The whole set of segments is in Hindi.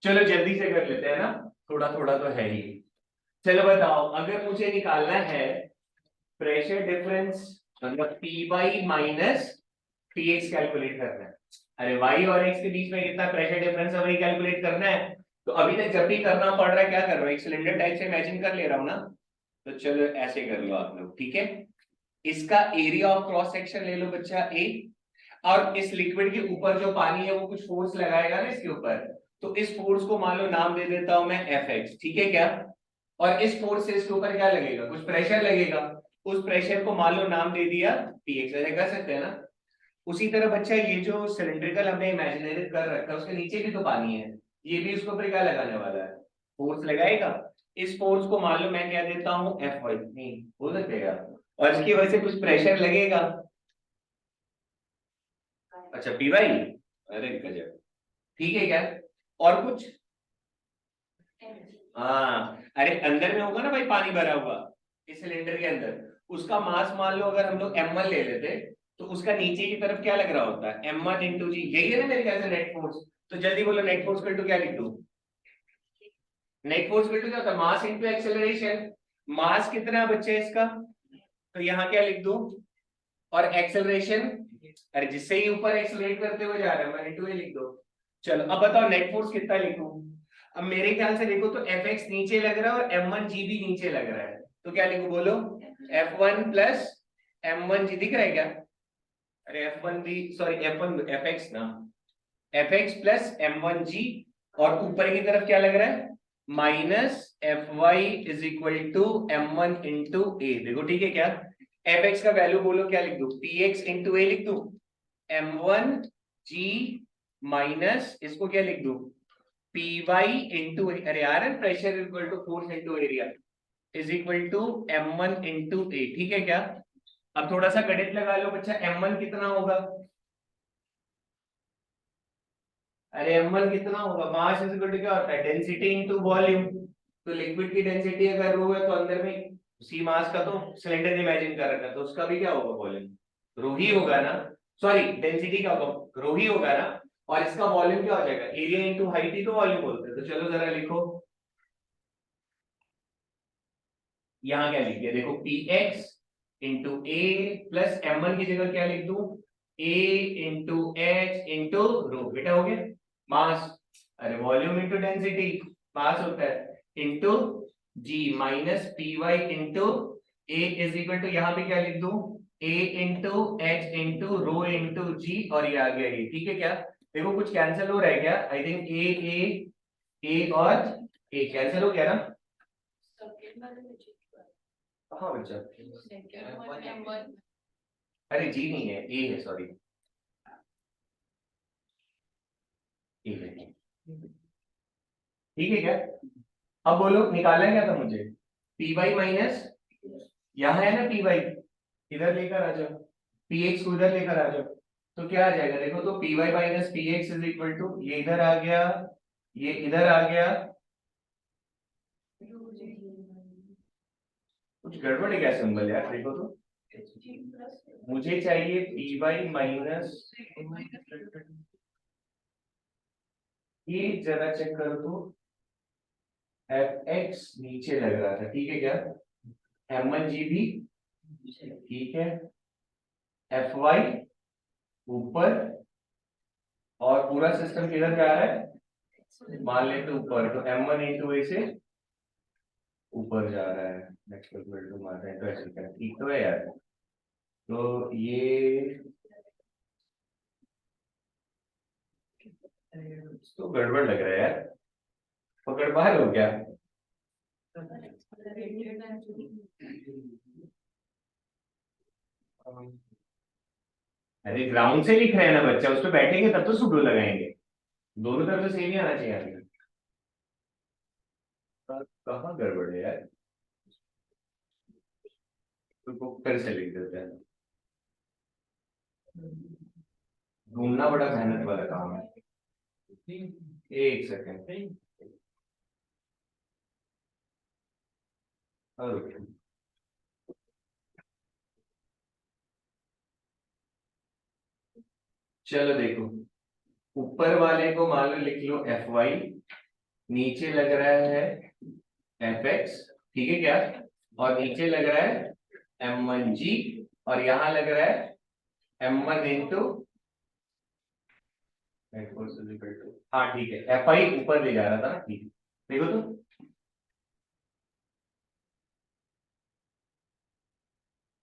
चलो जल्दी से कर लेते हैं ना, थोड़ा थोड़ा तो है ही। चलो बताओ, अगर मुझे निकालना है प्रेशर डिफरेंस, मतलब P Y minus P X calculate करना है। अरे वाई और एक्स के बीच में कितना प्रेशर डिफरेंस है वही कैलकुलेट करना है। तो अभी तक जब भी करना पड़ रहा है क्या कर रहा हूँ, एक सिलेंडर टाइप से इमेजिन कर ले रहा हूँ ना। तो चलो ऐसे कर लो आप लोग, ठीक है। इसका एरिया ऑफ क्रॉस सेक्शन ले लो बच्चा ए, और इस लिक्विड के ऊपर जो पानी है वो कुछ फोर्स लगाएगा ना इसके ऊपर। तो इस फोर्स को मान लो नाम दे देता हूं मैं एफ एक्स, ठीक है क्या। और इस फोर्स से इसके ऊपर क्या लगेगा, कुछ प्रेशर लगेगा। उस प्रेशर को मान लो नाम दे दिया पी एक्स, ऐसे कर सकते हैं ना। उसी तरह बच्चा ये जो सिलिंड्रिकल हमने इमेजिनरी कर रखा है उसके नीचे भी तो पानी है, ये भी उसके ऊपर क्या लगाने वाला है, फोर्स लगाएगा। इस फोर्स को मान लो मैं क्या देता हूँ एफ वाई, नहीं हो सकेगा, और इसकी वजह से कुछ प्रेशर लगेगा। अच्छा पी वाई, अरे गजब, ठीक है क्या। और कुछ, हाँ अरे अंदर में होगा ना भाई पानी भरा हुआ इस सिलेंडर के अंदर, उसका मास मान लो अगर हम लोग m1 ले लेते, तो उसका नीचे की तरफ क्या लग रहा होता है m1 इंटू जी, यही है ना मेरे ख्याल से नेट फोर्स। तो जल्दी बोलो नेट फोर्स इक्वल टू क्या लिख दूं। नेट फोर्स इक्वल टू क्या होता है, मास इंटू एक्सेलरेशन। मास कितना है बच्चे इसका, तो यहाँ क्या लिख दूं, और एक्सेलरेशन, अरे जिससे ही ऊपर एक्सेलरेट करते हुए जा रहा है मैं इंटू ए लिख दो। चलो अब बताओ नेट फोर्स कितना लिखूं। अब मेरे ख्याल से देखो तो एफ एक्स नीचे लग रहा है और एम वन जी भी नीचे लग रहा है, तो क्या लिखूं बोलो, F one plus M one G, दिख रहा है क्या। अरे एफ वन भी, sorry F one F X ना, F X plus M one G, और ऊपर की तरफ क्या लग रहा है minus F Y is equal to M one into A, देखो ठीक है क्या। एफ एक्स का वैल्यू बोलो क्या लिख दूं, पी एक्स इंटू ए लिख दूं, एम वन जी माइनस इसको क्या लिख दूं, पी वाई इंटू, अरे यार pressure equal to force into area is equal to M one into A, ठीक है क्या। अब थोड़ा सा गणित लगा लो बच्चा, एम वन कितना होगा, अरे m1 कितना होगा, मास इज इक्वल टू क्या होता है डेंसिटी इनटू वॉल्यूम। तो लिक्विड की डेंसिटी अगर रो है तो अंदर में सी मास का तो सिलेंडर इमेजिन कर रखा है, तो उसका भी क्या होगा वॉल्यूम रो ही होगा ना, सॉरी डेंसिटी क्या होगा रो ही होगा ना। और इसका वॉल्यूम क्या हो जाएगा, एरिया इनटू हाइट ही तो वॉल्यूम बोलते हैं। तो चलो जरा लिखो, यहाँ क्या लिख दिया देखो, पी एक्स इंटू ए प्लस एम वन की जगह क्या लिख दूं, ए इंटू एच इंटू रो, बेटा हो गया मास, अरे वॉल्यूम इंटू डेंसिटी मास होता है into G minus P Y into A is equal to, यहाँ पे क्या लिख दूं, A into H into rho into G, और ये आ गया ये, ठीक है क्या। देखो कुछ कैंसिल हो रहा है क्या, आई थिंक ए और ए कैंसिल हो गया ना। हाँ बच्चा, अरे जी नहीं है ए है, सॉरी ए है, ठीक है क्या। अब बोलो निकालना क्या था मुझे, पी वाई माइनस, यहाँ है ना पी वाई, इधर लेकर आ जाओ, पी एक्स को इधर लेकर आ जाओ, तो क्या आ जाएगा देखो, तो P Y minus P X is equal to, ये इधर आ गया, ये इधर आ गया, कुछ गड़बड़ है क्या सिंबल यार, देखो तो मुझे चाहिए पी वाई माइनस, ये जरा चेक करो तो, एफ एक्स नीचे लग रहा था, ठीक है क्या, एम वन जी भी ठीक है, एफ वाई ऊपर, और पूरा सिस्टम किधर जा रहा है, मान लेते ऊपर, तो एम वन इंटू ए से ऊपर जा रहा है, नेक्स्ट टू मारते हैं तो ऐसे क्या, ठीक तो है यार। तो ये तो गड़बड़ लग रहा है यार, पकड़ बाहर हो क्या। अरे ग्राउंड से लिख रहे हैं ना बच्चा, उस पर बैठेंगे तब तो सुडो लगाएंगे, दोनों तरफ से सेम ही आना चाहिए आगे। कहाँ गड़बड़ है यार, तो फिर से लिख देते हैं, ढूंढना बड़ा मेहनत वाला काम है, एक सेकेंड। चलो देखो, ऊपर वाले को मान लो लिख लो एफ वाई, नीचे लग रहा है एफ एक्स, ठीक है क्या, और नीचे लग रहा है m1g, और यहां लग रहा है m1 इंटू, हाँ ठीक है, एफ आई ऊपर ले जा रहा था ना, ठीक है। देखो तो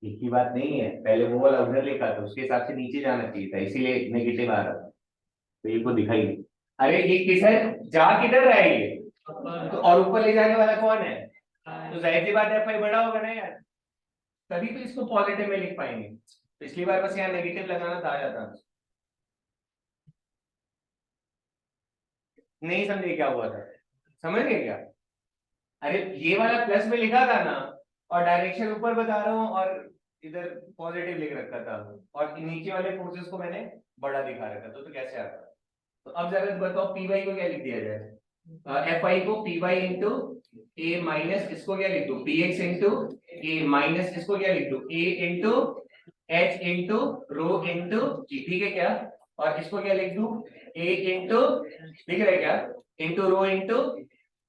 एक ही बात नहीं है, पहले वो वाला उधर लिखा था उसके हिसाब से नीचे जाना चाहिए था, इसीलिए नेगेटिव आ रहा था, तो ये को दिखाई नहीं। अरे ये किस है, जा किधर रहा है ये, तो और ऊपर ले जाने वाला कौन है, तो जाहिर सी बात है एफ आई बड़ा होगा ना यार, तभी तो इसको पॉजिटिव में लिख पाएंगे। पिछली बार बस यहाँ नेगेटिव लगाना था, आ जाता। नहीं समझे क्या हुआ था, समझ गए क्या, अरे ये वाला प्लस में लिखा था ना, और डायरेक्शन ऊपर बता रहा हूँ, और इधर पॉजिटिव लिख रखा था, और नीचे वाले फोर्सेस को मैंने बड़ा दिखा रखा था, तो कैसे आता। तो अब जरा बताओ पी वाई को क्या लिख दिया जाए, एफ आई को P Y into A minus, इसको क्या लिख दू P X into A minus, इसको क्या लिख दू A into H into rho into G, ठीक है क्या, और इसको क्या लिख दू ए इंटू, लिख रहे क्या, इंटू रो इंटू,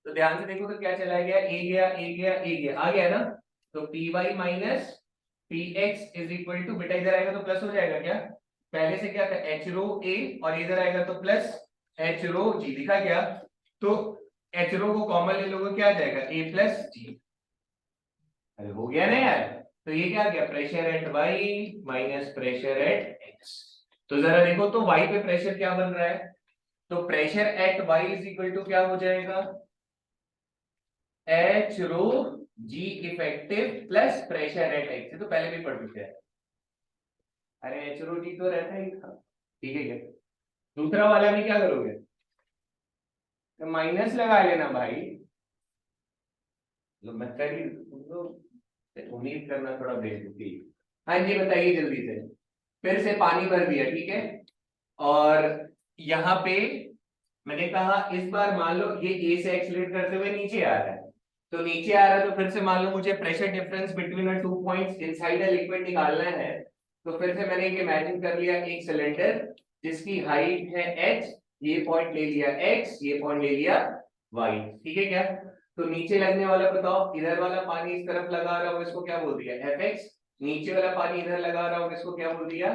तो ध्यान से देखो तो क्या चला गया, ए गया ए गया ए गया, आ गया ना, तो P Y minus P X is equal to, बेटा इधर आएगा तो प्लस हो जाएगा क्या, पहले से क्या था एच रो ए, और इधर आएगा तो प्लस एच रो जी, दिखा क्या, तो एच रो को कॉमन ले लोगे क्या आ जाएगा ए प्लस जी, अरे हो गया ना यार, तो ये क्या आ गया, pressure at Y minus pressure at X, तो जरा देखो तो वाई पे प्रेशर क्या बन रहा है, तो pressure at Y is equal to क्या हो जाएगा, H rho G effective plus pressure at X, तो पहले भी पढ़ चुके हैं, अरे एच रो जी तो रहता ही था, ठीक है क्या, दूसरा वाला में क्या करोगे, तो माइनस लगा लेना भाई, तो मैं कर ही उम्मीद करना थोड़ा बेवकूफी। हाँ जी बताइए जल्दी से, फिर से पानी भर दिया, ठीक है, और यहाँ पे मैंने कहा इस बार मान लो ये ए से एक्सलेट करते हुए नीचे आ रहा है, तो नीचे आ रहा है तो फिर से मान लो मुझे pressure difference between a two points inside a liquid निकालना है, तो फिर से मैंने ये इमेजिन कर लिया एक सिलेंडर जिसकी हाइट है h, ये पॉइंट ले लिया x, ये पॉइंट ले लिया y, ठीक है क्या, तो नीचे लगने वाला बताओ, इधर वाला पानी इस तरफ लगा रहा हूं, इसको क्या बोल दिया fx, नीचे वाला पानी इधर लगा रहा हूं, इसको क्या बोल दिया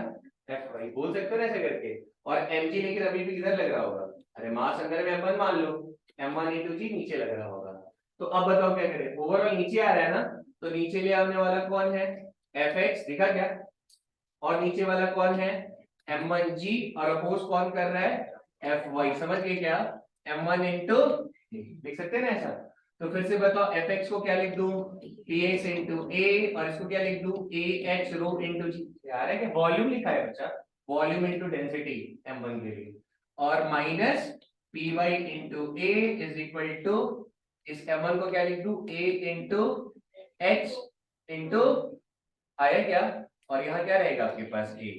fy, बोल सकते हो ना ऐसे करके, और mg लेकिन अभी भी इधर लग रहा होगा, अरे मास अंदर में m1 मान लो, m1 इंटू जी नीचे लग रहा होगा, तो अब बताओ क्या करें, ओवरऑल नीचे आ रहा है ना, तो नीचे ले आने वाला कौन है fx, दिखा क्या, और नीचे वाला कौन है m1g, और अपोज कौन कर रहा है fy, समझ गए क्या, m1 इंटू, लिख सकते हैं ना ऐसा, तो फिर से बताओ fx को क्या लिख दूं px इंटू a, और इसको क्या लिख दूं ah रो इंटू जी, यार है कि वॉल्यूम लिखा है बच्चा, वॉल्यूम इंटू डेंसिटी m1 के लिए, और minus py into a is equal to, इस m1 को क्या लिख दूं a इंटू h इंटू, आया क्या, और यहाँ क्या रहेगा आपके पास a,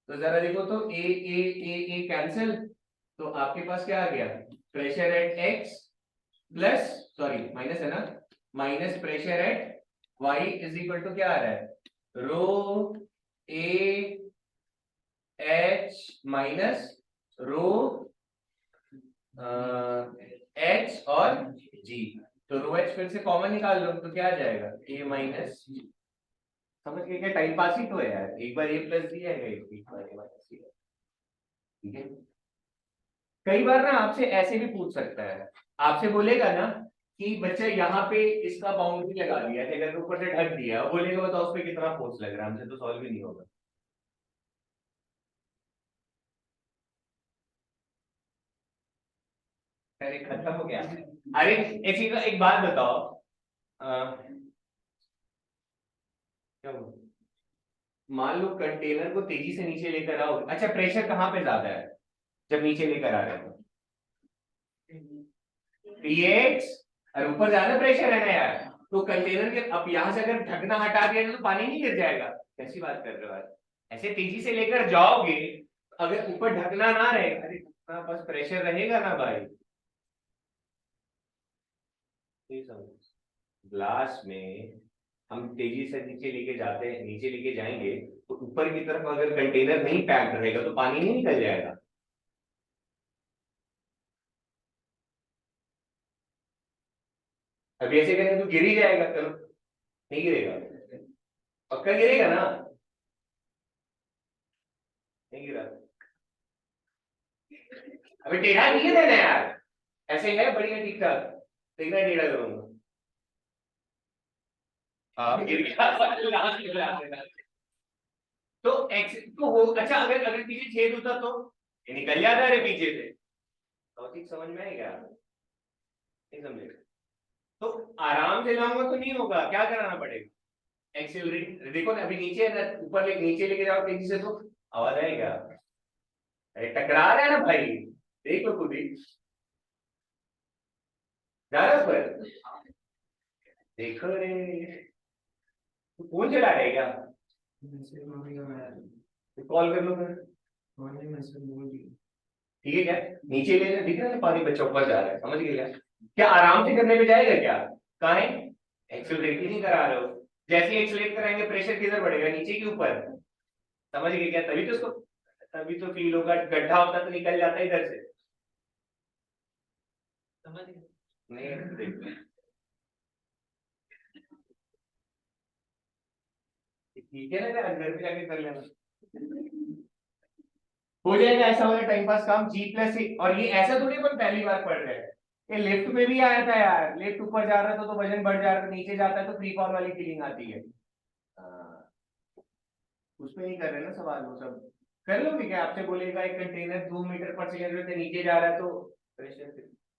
तो जरा देखो तो ए कैंसिल, तो आपके पास क्या आ गया, pressure at x plus, sorry minus है ना, minus pressure at y is equal to क्या आ रहा है, rho A H minus rho H और जी, तो रो एच फिर से कॉमन निकाल लो तो क्या आ जाएगा ए माइनस, समझ गए क्या, टाइम पास ही तो है यार, एक बार ए प्लस दिया है, एक बार ए माइनस दिया है, ठीक है, कई बार ना आपसे ऐसे भी पूछ सकता है, आपसे बोलेगा ना कि बच्चा यहाँ पे इसका बाउंड्री लगा दिया है, अगर ऊपर से ढक दिया, बोलेगा बताओ उस पर कितना फोर्स लग रहा है, हमसे तो सॉल्व ही नहीं होगा, अरे खत्म हो गया, अरे एक बात बताओ, क्या हुआ? मान लो कंटेनर को तेजी से नीचे लेकर आओ, अच्छा प्रेशर कहाँ पे ज्यादा है जब नीचे लेकर आ रहे हो, px, और ऊपर ज्यादा प्रेशर है ना यार, तो कंटेनर के अब यहां से अगर ढकना हटा दिया तो पानी नहीं गिर जाएगा, कैसी बात कर रहे हो यार, ऐसे तेजी से लेकर जाओगे, अगर ऊपर ढकना ना रहे, अरे ढकना बस प्रेशर रहेगा ना भाई, ग्लास में हम तेजी से नीचे लेके जाते हैं, नीचे लेके जाएंगे, तो ऊपर की तरफ अगर कंटेनर नहीं पैक्ड रहेगा तो पानी नहीं निकल जाएगा, अभी ऐसे करेंगे तो गिर ही जाएगा, चलो नहीं गिरेगा, पक्का गिरेगा ना, नहीं गिरा, अभी टेढ़ा नहीं है देना यार, ऐसे है बढ़िया ठीक ठाक, देखना टेढ़ा करूंगा, हाँ गिर गया लास्ट में ला देना। तो एक्स तो हो, अच्छा अगर अगर पीछे छेद होता तो ये निकल जाता है पीछे से, तो ठीक समझ में आएगा, नहीं समझे तो आराम से लाऊंगा तो नहीं होगा, क्या कराना पड़ेगा, एक्सेलरेट देखो ना, अभी नीचे है ना, ऊपर नीचे लेके जाओ तेजी से तो आवाज आएगा, अरे टकरा रहा है ना भाई, देख लो खुद ही, जा रहा है ऊपर, देखो रे, तू फोन चला रहा है क्या, कॉल कर लो फिर, ठीक है क्या, नीचे ले दिख रहा है पानी, बच्चा ऊपर जा रहा है, समझ गए क्या, क्या आराम से करने पे जाएगा क्या, कहाँ है, एक्सेलरेट ही नहीं करा रहे हो, जैसे ही एक्सेलरेट कराएंगे प्रेशर किधर बढ़ेगा, नीचे के ऊपर, समझ गए क्या, तभी तो उसको, तभी तो फील होगा, गड्ढा होता तो निकल जाता है इधर से, समझ गए, नहीं देख ठीक है ना यार, घर पे जाके कर लेना, हो जाएगा, ऐसा होगा टाइम पास काम, G+C, और ये ऐसा थोड़ी अपन पहली बार पढ़ रहे हैं, ये लिफ्ट में भी आया था यार, लिफ्ट ऊपर जा रहा है तो वजन बढ़ जा रहा है, नीचे जाता है तो फ्री फॉल वाली फीलिंग आती है, हाँ, उसमें नहीं कर रहे ना सवाल, वो सब कर लोगे क्या, आपसे बोलेगा एक कंटेनर 2 मीटर पर सेकेंड से नीचे जा रहा है तो प्रेशर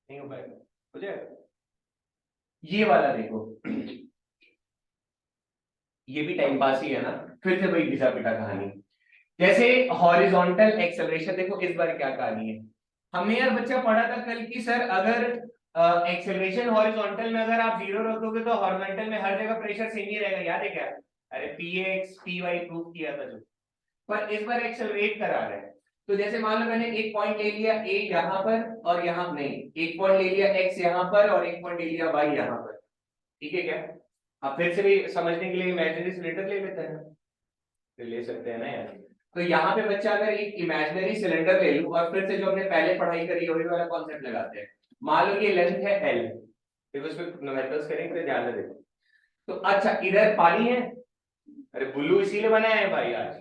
नहीं हो पाएगा, हो जाएगा, ये वाला देखो, ये भी टाइम पास ही है ना, फिर से वही घिसा पिटा कहानी, जैसे हॉरिजॉन्टल एक्सेलरेशन, देखो इस बार क्या कहानी है, हमने यार बच्चा पढ़ा था कल की सर, अगर एक्सेलरेशन हॉरिजॉन्टल में अगर आप 0 रखोगे तो हॉरिजॉन्टल में हर जगह प्रेशर सेम ही रहेगा, याद है क्या, अरे px py प्रूव किया था जो, पर इस बार एक्सेलरेट करा रहे हैं, तो जैसे मान लो मैंने एक पॉइंट ले लिया a यहाँ पर और यहाँ नहीं, एक पॉइंट ले लिया x यहाँ पर और एक पॉइंट ले लिया y यहाँ पर, ठीक है क्या, अब फिर से भी समझने के लिए इमेजिनरी सिलेंडर ले लेते हैं, फिर ले सकते हैं ना यार, तो यहाँ पे बच्चा अगर एक इमेजिनरी सिलेंडर ले लूं और फिर से जो हमने पहले पढ़ाई करी वही वाला कॉन्सेप्ट लगाते हैं, मान लो कि लेंथ है l, देखो इसमें न्यूमेरिकल्स करेंगे तो ध्यान से देखो, तो अच्छा इधर पानी है, अरे ब्लू इसीलिए बनाया है भाई आज,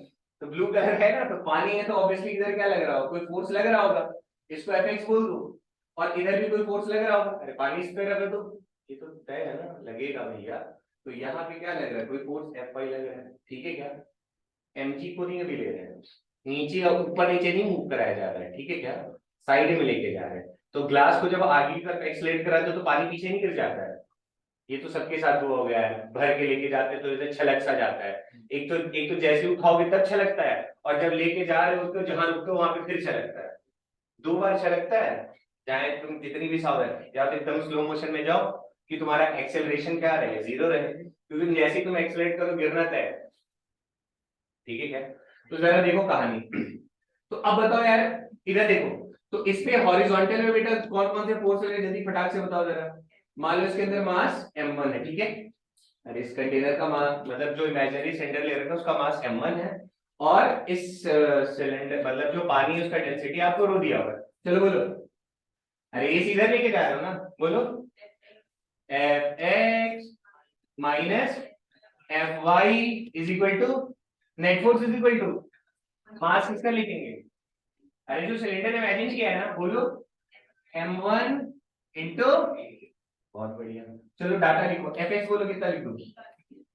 तो ब्लू कलर है ना, तो पानी है तो ऑब्वियसली इधर क्या लग रहा होगा, कोई फोर्स लग रहा होगा, इसको Fx बोल दो, और इधर भी कोई फोर्स लग रहा होगा, अरे पानी इस पे रख दो, ये तो तय है ना, लगेगा भैया, तो यहाँ पे क्या लग रहा है, कोई फोर्स Fy लग रहा है, ठीक है क्या, mg को नहीं अभी ले रहे हैं, नीचे और ऊपर नीचे नहीं मूव कराया जा रहा है, ठीक है क्या, साइड में लेके जा रहे हैं, तो ग्लास को जब आगे की तरफ एक्सलेट कराते हो तो पानी पीछे नहीं गिर जाता है, ये तो सबके साथ हुआ हो गया है, भर के लेके जाते हैं तो इधर छलक सा जाता है, एक तो जैसे उठाओगे तब छलकता है, और जब लेके जा रहे हो तो जहां रुकते हो वहां पे फिर छलकता है, 2 बार छलकता है, चाहे तुम कितनी भी सावधान, या तो एकदम स्लो मोशन में जाओ कि तुम्हारा एक्सेलरेशन क्या रहे, 0 रहे, क्योंकि जैसे ही तुम एक्सेलरेट करो गिरना तय है, ठीक है क्या, तो जरा देखो कहानी, तो अब बताओ यार, इधर देखो, तो इस पे हॉरिजॉन्टल में बेटा कौन कौन से फोर्स लगे, जल्दी फटाक से बताओ जरा, मान लो इसके अंदर मास m1 है, ठीक है, अरे इस कंटेनर का मास मतलब जो इमेजिनरी सिलेंडर ले रखा है उसका मास m1 है, और इस सिलेंडर मतलब जो पानी है उसका डेंसिटी आपको रो दिया हुआ है, चलो बोलो, अरे ये सीधा लेके जा रहे हो ना, बोलो Fx minus Fy is equal to net force is equal to mass किसका लिखेंगे, अरे जो सिलेंडर इमेजिन किया है ना, बोलो m1 इंटू, बहुत बढ़िया, चलो डाटा लिखो, Fx बोलो कितना लिखो,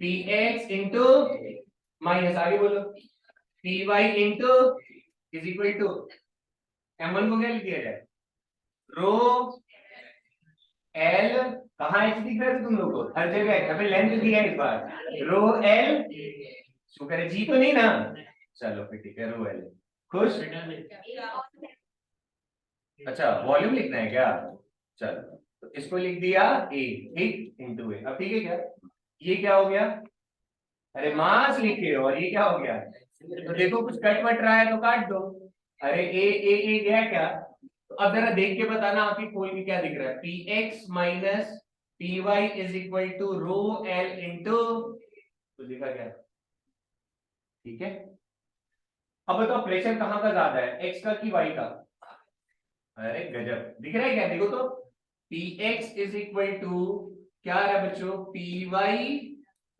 Px इंटू माइनस आगे बोलो Py into is equal to m1 को क्या लिख दिया जाए, रो एल, कहाँ एच दिख रहा है तुम लोग को, हर जगह है, अबे लेंथ दिया है इस बार, रो एल, शुक्र है जी तो नहीं ना, चलो फिर ठीक है, रो एल, खुश, अच्छा वॉल्यूम लिखना है क्या, चलो तो इसको लिख दिया ए, ठीक इंटू ए, अब ठीक है क्या, ये क्या हो गया, अरे मास लिखे हो, और ये क्या हो गया, तो देखो कुछ कट वट रहा है तो काट दो, अरे ए गया क्या, तो अब जरा देख के बताना आपकी खोल के क्या दिख रहा है, P X minus P Y is equal to rho L into, तो लिखा क्या, ठीक है, अब बताओ प्रेशर कहाँ का ज्यादा है, एक्स का कि वाई का, अरे गजब दिख रहा है क्या, देखो तो P X is equal to क्या आ रहा है बच्चों, P Y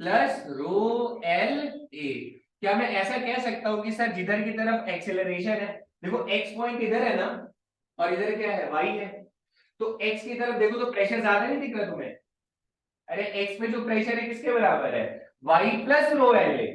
plus rho L A. क्या मैं ऐसा कह सकता हूं कि सर जिधर की तरफ एक्सेलरेशन है, देखो एक्स पॉइंट इधर है ना, और इधर क्या है, वाई है, तो एक्स की तरफ देखो तो प्रेशर ज्यादा नहीं दिख रहा तुम्हें? अरे एक्स में जो प्रेशर है किसके बराबर है, Y plus rho L A,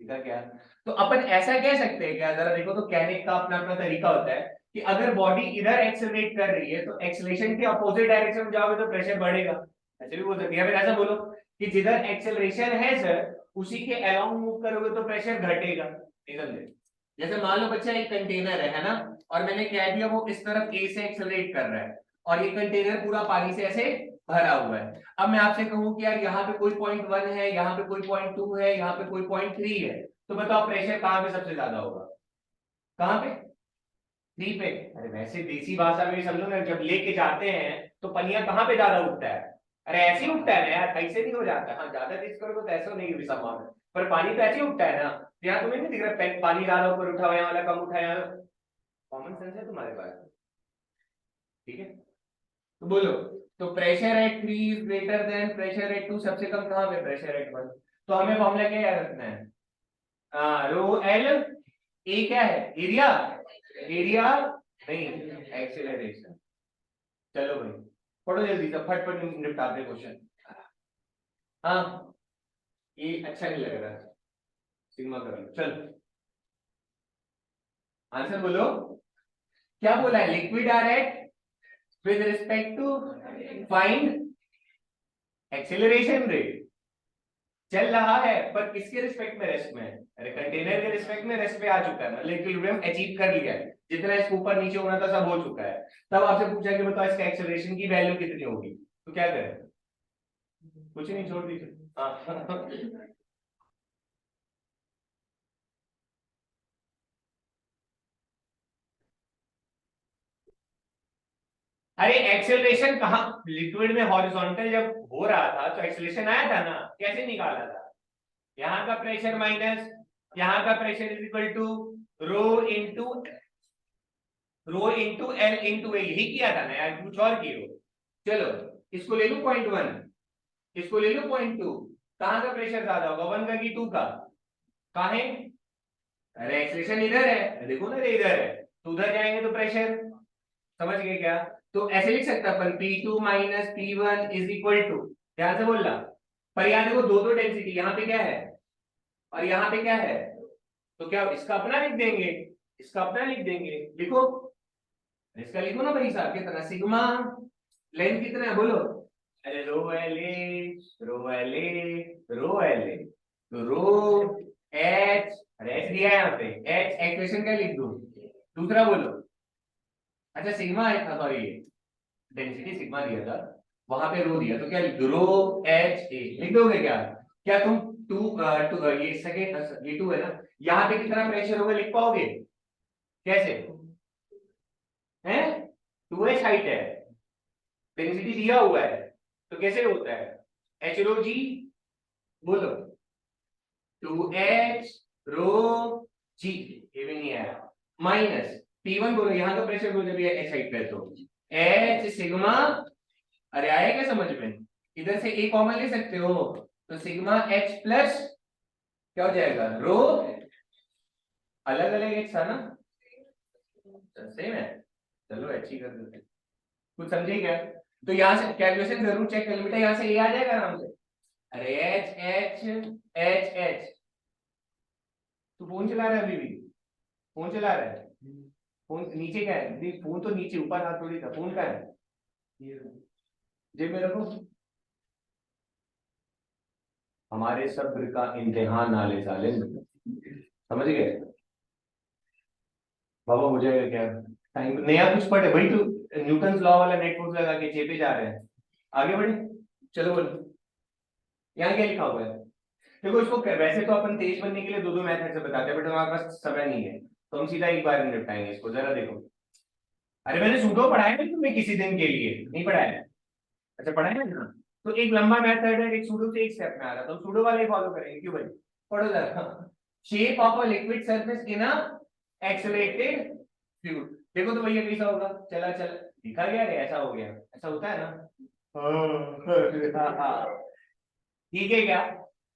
ठीक है क्या? तो अपन ऐसा कह सकते हैं क्या, जरा देखो तो, कहने का अपना अपना तरीका होता है कि अगर बॉडी इधर एक्सेलरेट कर रही है तो एक्सेलरेशन के अपोजिट डायरेक्शन में जाओगे तो प्रेशर बढ़ेगा, ऐसे भी बोल सकते हैं। या फिर ऐसा बोलो कि जिधर एक्सेलरेशन है सर उसी के अलोंग मूव करोगे तो प्रेशर घटेगा, नहीं समझे? जैसे मान लो बच्चा एक कंटेनर है ना, और मैंने कह दिया वो इस तरफ ए से एक्सेलरेट कर रहा है, और ये कंटेनर पूरा पानी से ऐसे भरा हुआ है। अब मैं आपसे कहूं कि यार यहाँ पे कोई पॉइंट 1 है, यहाँ पे कोई पॉइंट 2 है, यहाँ पे कोई पॉइंट 3 है, तो बताओ प्रेशर कहाँ पे सबसे ज्यादा होगा, कहाँ पे, 3 पे? अरे वैसे देसी भाषा में समझो ना, जब लेके जाते हैं तो पनिया कहाँ पे ज्यादा उठता है? अरे ऐसे ही उठता है ना यार, कैसे नहीं हो जाता, हाँ ज्यादा तेज करोगे तो ऐसा नहीं भी संभावना, पर पानी तो ऐसे ही उठता है ना। यहाँ तुम्हें नहीं दिख रहा पानी ज्यादा ऊपर उठा हुआ है, यहाँ वाला कम उठा है, कॉमन सेंस है तुम्हारे पास, ठीक है? तो बोलो, तो pressure eight 3 is greater than pressure at 2, सबसे कम कहां पे, प्रेशर एट 1। तो हमें फॉर्मूला क्या याद रखना है, रो एल ए क्या है, एरिया, एरिया नहीं, एक्सेलरेशन। चलो भाई पढ़ो जल्दी से, फटफट निपटाते क्वेश्चन। हाँ ये अच्छा नहीं लग रहा, सिग्मा कर लो, चल आंसर बोलो। क्या बोला है, liquid are at with respect to find acceleration rate, चल रहा है पर किसके रिस्पेक्ट में, रेस्ट में? अरे कंटेनर के रिस्पेक्ट में रेस्ट पे आ चुका है, मतलब इक्विलिब्रियम अचीव कर लिया है, जितना इसके ऊपर नीचे होना था सब हो चुका है। तब आपसे पूछा कि बताओ इसका एक्सेलरेशन की वैल्यू कितनी होगी, तो क्या करें, कुछ नहीं, छोड़ दीजिए। हाँ अरे एक्सेलरेशन कहाँ, लिक्विड में हॉरिजॉन्टल जब हो रहा था तो एक्सेलरेशन आया था ना, कैसे निकाला था? यहाँ का प्रेशर माइनस यहाँ का pressure is equal to rho into L into A, यही किया था ना यार, कुछ और किए हो। चलो इसको ले लू पॉइंट 1, इसको ले लो पॉइंट 2, कहां का प्रेशर ज्यादा होगा, 1 का कि 2 का? कहां है, अरे एक्सेलरेशन इधर है, देखो ना रे इधर है, तो उधर जाएंगे तो प्रेशर, समझ गए क्या? तो ऐसे लिख सकता अपन P2 minus P1 is equal to, ध्यान से बोलना, पर यहाँ देखो दो दो डेंसिटी, यहाँ पे क्या है और यहाँ पे क्या है, तो क्या इसका अपना लिख देंगे, इसका अपना लिख देंगे, लिखो, इसका लिखो ना भाई, हिसाब कितना सिग्मा, लेंथ कितना है बोलो, अरे रो एल ए, रो एल ए, रो एल ए, तो रो एच, अरे एच दिया है यहाँ पे, एच एक्सप्रेशन क्या लिख दूं, दूसरा बोलो, अच्छा सिग्मा है था, सॉरी डेंसिटी सिग्मा दिया था, वहां पे रो दिया, तो क्या लिख दो, रो एच ए लिख दोगे क्या? क्या तुम ये सेकेंड, ये 2 है ना, यहाँ पे कितना प्रेशर होगा लिख पाओगे कैसे, है 2h हाइट है, डेंसिटी दिया हुआ है, तो कैसे होता है, एच रो जी, बोलो 2h रो जी, ये भी नहीं आया, माइनस P1 बोलो, यहाँ का प्रेशर बोलो जब ये एच हाइट पे है तो एच सिग्मा, अरे आया क्या समझ में, इधर से ए कॉमन ले सकते हो, तो सिग्मा एच प्लस क्या हो जाएगा, रो, अलग अलग एच था ना, सेम है, चलो एच ही कर देते हैं। कुछ समझे क्या? तो यहाँ से कैलकुलेशन जरूर चेक कर लो बेटा, यहाँ से ए आ जाएगा आराम से, अरे एच एच एच एच, तू फोन चला रहा है अभी भी, फोन चला रहा है, फोन नीचे क्या है, नहीं फोन तो नीचे, ऊपर हाथ थोड़ी था, फोन का है, जेब में रखो, हमारे सब्र का इम्तिहान ना ले साले, समझ गए बाबा, मुझे क्या टाइम नया कुछ पढ़े भाई, तू न्यूटन लॉ वाला नेट फोर्स लगा के चेपे जा रहे हैं, आगे बढ़े, चलो बोलो, यहाँ क्या लिखा हुआ है, देखो इसको वैसे तो अपन तेज बनने के लिए दो दो मेथड से बताते हैं, बट हमारे पास समय नहीं है, तो हम सीधा एक बार में निपटाएंगे इसको, जरा देखो। अरे मैंने सूडो पढ़ाया है तुम्हें किसी दिन के लिए, नहीं पढ़ाया है? अच्छा पढ़ाया है ना, तो एक लंबा मेथड है, एक सूडो से एक स्टेप में आ रहा, तो सूडो वाले फॉलो करेंगे, क्यों भाई, पढ़ो जरा, shape of a liquid surface in a accelerated fluid, देखो तो भैया कैसा होगा, चला चल दिखा गया रे, ऐसा हो गया, ऐसा होता है ना, ठीक है क्या?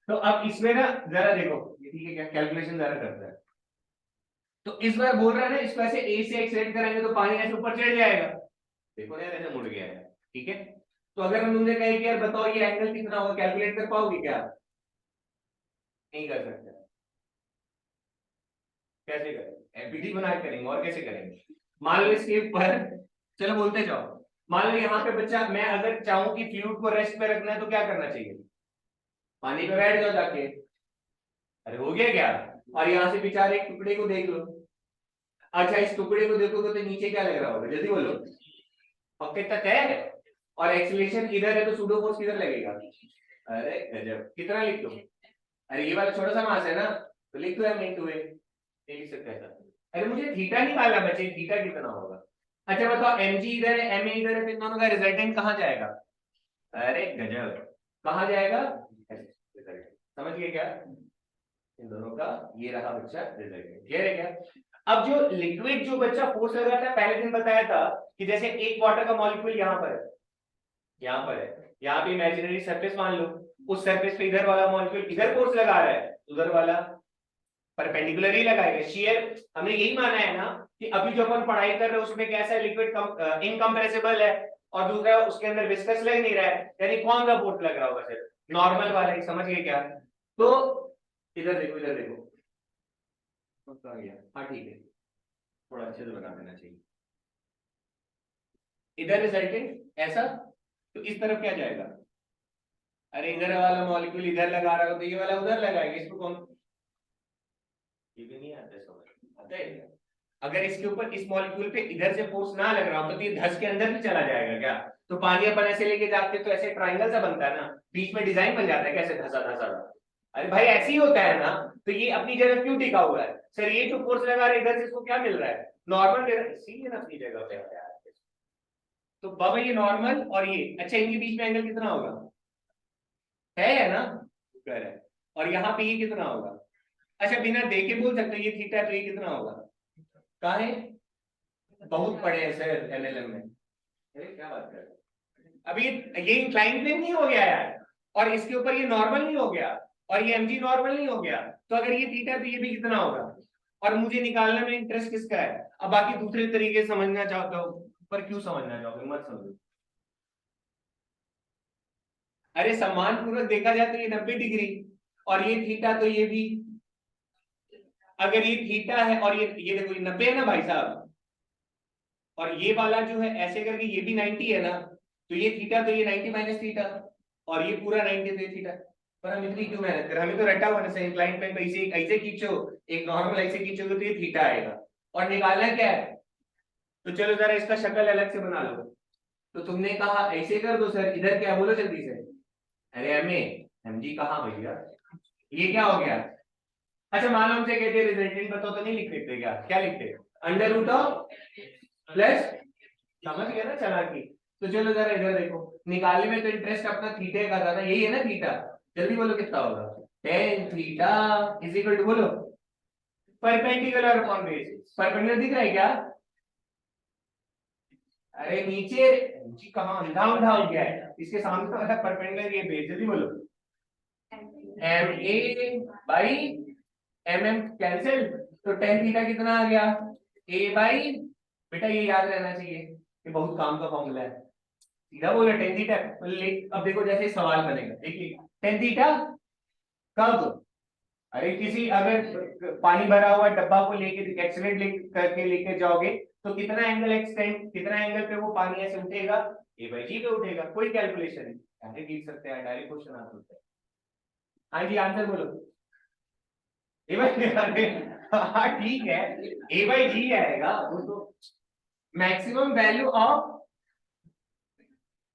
तो अब इसमें ना जरा देखो, ये ठीक है क्या, कैलकुलेशन जरा करते हैं। तो इस बार बोल रहा है ना, इसको ऐसे ए से एक्सलेट करेंगे तो पानी ऐसे ऊपर चढ़ जाएगा। देखो ना यार, ऐसे मुड़ गया है। ठीक है, तो अगर हम तुमसे कहें कि यार बताओ ये एंगल कितना होगा, कैलकुलेट कर पाओगे क्या? नहीं कर सकते। कैसे करेंगे? एपीटी बना के करेंगे, और कैसे करेंगे? मान लो इसके ऊपर, चलो बोलते जाओ। मान लो यहाँ पे बच्चा, मैं अगर चाहूं कि फ्लूइड को रेस्ट पे रखना है तो क्या करना चाहिए? पानी पे बैठ जाओ जाके। अरे हो गया क्या? और यहाँ से बेचारे एक टुकड़े को देख लो। अच्छा, इस टुकड़े को देखोगे तो नीचे क्या लग रहा होगा, जल्दी बोलो। पक्के तक है। और एक्सीलरेशन इधर है तो सूडो फोर्स किधर लगेगा? अरे गजब, कितना लिख दो? अरे ये वाला छोटा सा मास है ना, तो लिख दो एम इंटू ए। ये लिख सकते हैं सर। अरे मुझे थीटा निकालना बचे, थीटा कितना होगा? अच्छा बताओ, एम जी इधर है, एम ए इधर है, तो इन दोनों का रिजल्टेंट कहाँ जाएगा? अरे गजब, कहाँ जाएगा? समझ गए क्या? इन दोनों का ये रहा बच्चा रिजल्टेंट, क्लियर है क्या? अब जो लिक्विड जो बच्चा फोर्स लगाता है, पहले दिन बताया था कि जैसे एक वाटर का मॉलिक्यूल यहाँ पर है, यहाँ पर है, यहाँ पे इमेजिनरी सरफेस मान लो, उस सरफेस पे इधर वाला मॉलिक्यूल इधर फोर्स लगा रहा है, उधर वाला परपेंडिकुलर ही लगाएगा, शेयर। हमने यही माना है ना कि अभी जो अपन पढ़ाई कर रहे हैं उसमें कैसा है, लिक्विड इनकम्प्रेसिबल है, और दूसरा उसके अंदर विस्कस लग नहीं रहा है, यानी कौन सा फोर्स लग रहा होगा सिर्फ नॉर्मल वाला ही, समझ गए क्या? तो इधर देखो, इधर देखो, तो आ गया, हाँ ठीक है, थोड़ा अच्छे से बना देना चाहिए। इधर रिजल्टेंट ऐसा, तो इस तरफ क्या जाएगा? अरे इधर वाला मॉलिक्यूल इधर लगा रहा हो तो ये वाला उधर लगाएगा, इसको कौन, ये भी नहीं आता समझ, आता है क्या? अगर इसके ऊपर इस मॉलिक्यूल पे इधर से फोर्स ना लग रहा हो तो ये धस के अंदर भी चला जाएगा क्या? तो पानी अपन ऐसे लेके जाते तो ऐसे ट्राइंगल सा बनता है ना, बीच में डिजाइन बन जाता है कैसे, धसा धसा। अरे भाई ऐसे ही होता है ना, तो ये अपनी जगह क्यों टिका हुआ है? सर ये जो फोर्स लगा रहा है इधर से, इसको क्या मिल रहा है? नॉर्मल दे रहा है, इसीलिए ना अपनी जगह पे है यार। तो बाबा ये नॉर्मल और ये, अच्छा इनके बीच में एंगल कितना होगा? है ना, कर है। और यहाँ पे ये कितना होगा? अच्छा बिना देखे बोल सकते हो ये थीटा है, तो ये कितना होगा? कहा है? बहुत पढ़े हैं सर एलएलएम में। अरे क्या बात कर रहे हैं? अभी ये इंक्लाइन प्लेन नहीं हो गया यार, और इसके ऊपर ये नॉर्मल नहीं हो गया, और ये एमजी नॉर्मल नहीं हो गया, तो अगर ये थीटा तो ये भी कितना होगा? और मुझे निकालने में इंटरेस्ट किसका है? अब बाकी दूसरे तरीके से समझना चाहता हूँ, पर क्यों समझना चाहोगे, मत समझो। अरे सम्मान पूर्वक देखा जाए तो ये 90 डिग्री, और ये थीटा तो ये भी, अगर ये थीटा है और ये देखो ये 90 है ना भाई साहब, और ये वाला जो है ऐसे करके ये भी 90 है ना, तो ये थीटा तो ये 90 माइनस थीटा, और ये पूरा 90 तो ये थीटा। पर हम इतनी क्यों मेहनत करें, हमें तो रटा हुआ ना, इंक्लाइन प्लेन पे ऐसे ऐसे खींचो, एक नॉर्मल ऐसे खींचोगे तो ये थीटा आएगा, और निकालना क्या है? तो चलो जरा इसका शक्ल अलग से बना लो। तो तुमने कहा ऐसे कर दो सर, इधर क्या बोलो जल्दी से। अरे एम ए, एम जी कहाँ भैया, ये क्या हो गया? अच्छा मान लो हमसे कहते हैं रिजल्टेंट बताओ, तो नहीं लिख सकते क्या, क्या लिखते हैं? अंडर रूट ऑफ प्लस, समझ गया ना चालाकी? तो चलो जरा इधर देखो, निकालने में तो इंटरेस्ट अपना थीटे का था ना, यही है ना थीटा, जल्दी बोलो कितना होगा? Tan theta is equal to, बोलो, परपेंडिकुलर अपॉन बेस, परपेंडिकुलर दिख रहा है क्या? अरे नीचे, जी कहाँ अंधा अंधा हो गया है, इसके सामने तो ऐसा परपेंडिकुलर ये बेस, जल्दी बोलो। M A by M M cancel, तो टेन थीटा कितना आ गया? ए बाई, बेटा ये याद रहना चाहिए, ये बहुत काम का फॉर्मूला है, सीधा बोला टेन थीटा। अब देखो जैसे सवाल बनेगा, देखिए टेन थीटा कब, अरे किसी अगर पानी भरा हुआ डब्बा को लेके एक्सीलेंट करके लेके जाओगे, तो कितना एंगल एक्सटेंड, कितना एंगल पे वो पानी ऐसे उठेगा? ए बाई जी पे उठेगा, कोई कैलकुलेशन नहीं, डायरेक्ट लिख सकते हैं, डायरेक्ट क्वेश्चन आ सकता है। हाँ जी आंसर बोलो। ए बाई, हाँ ठीक है, ए बाई जी आएगा वो तो, मैक्सिमम वैल्यू ऑफ,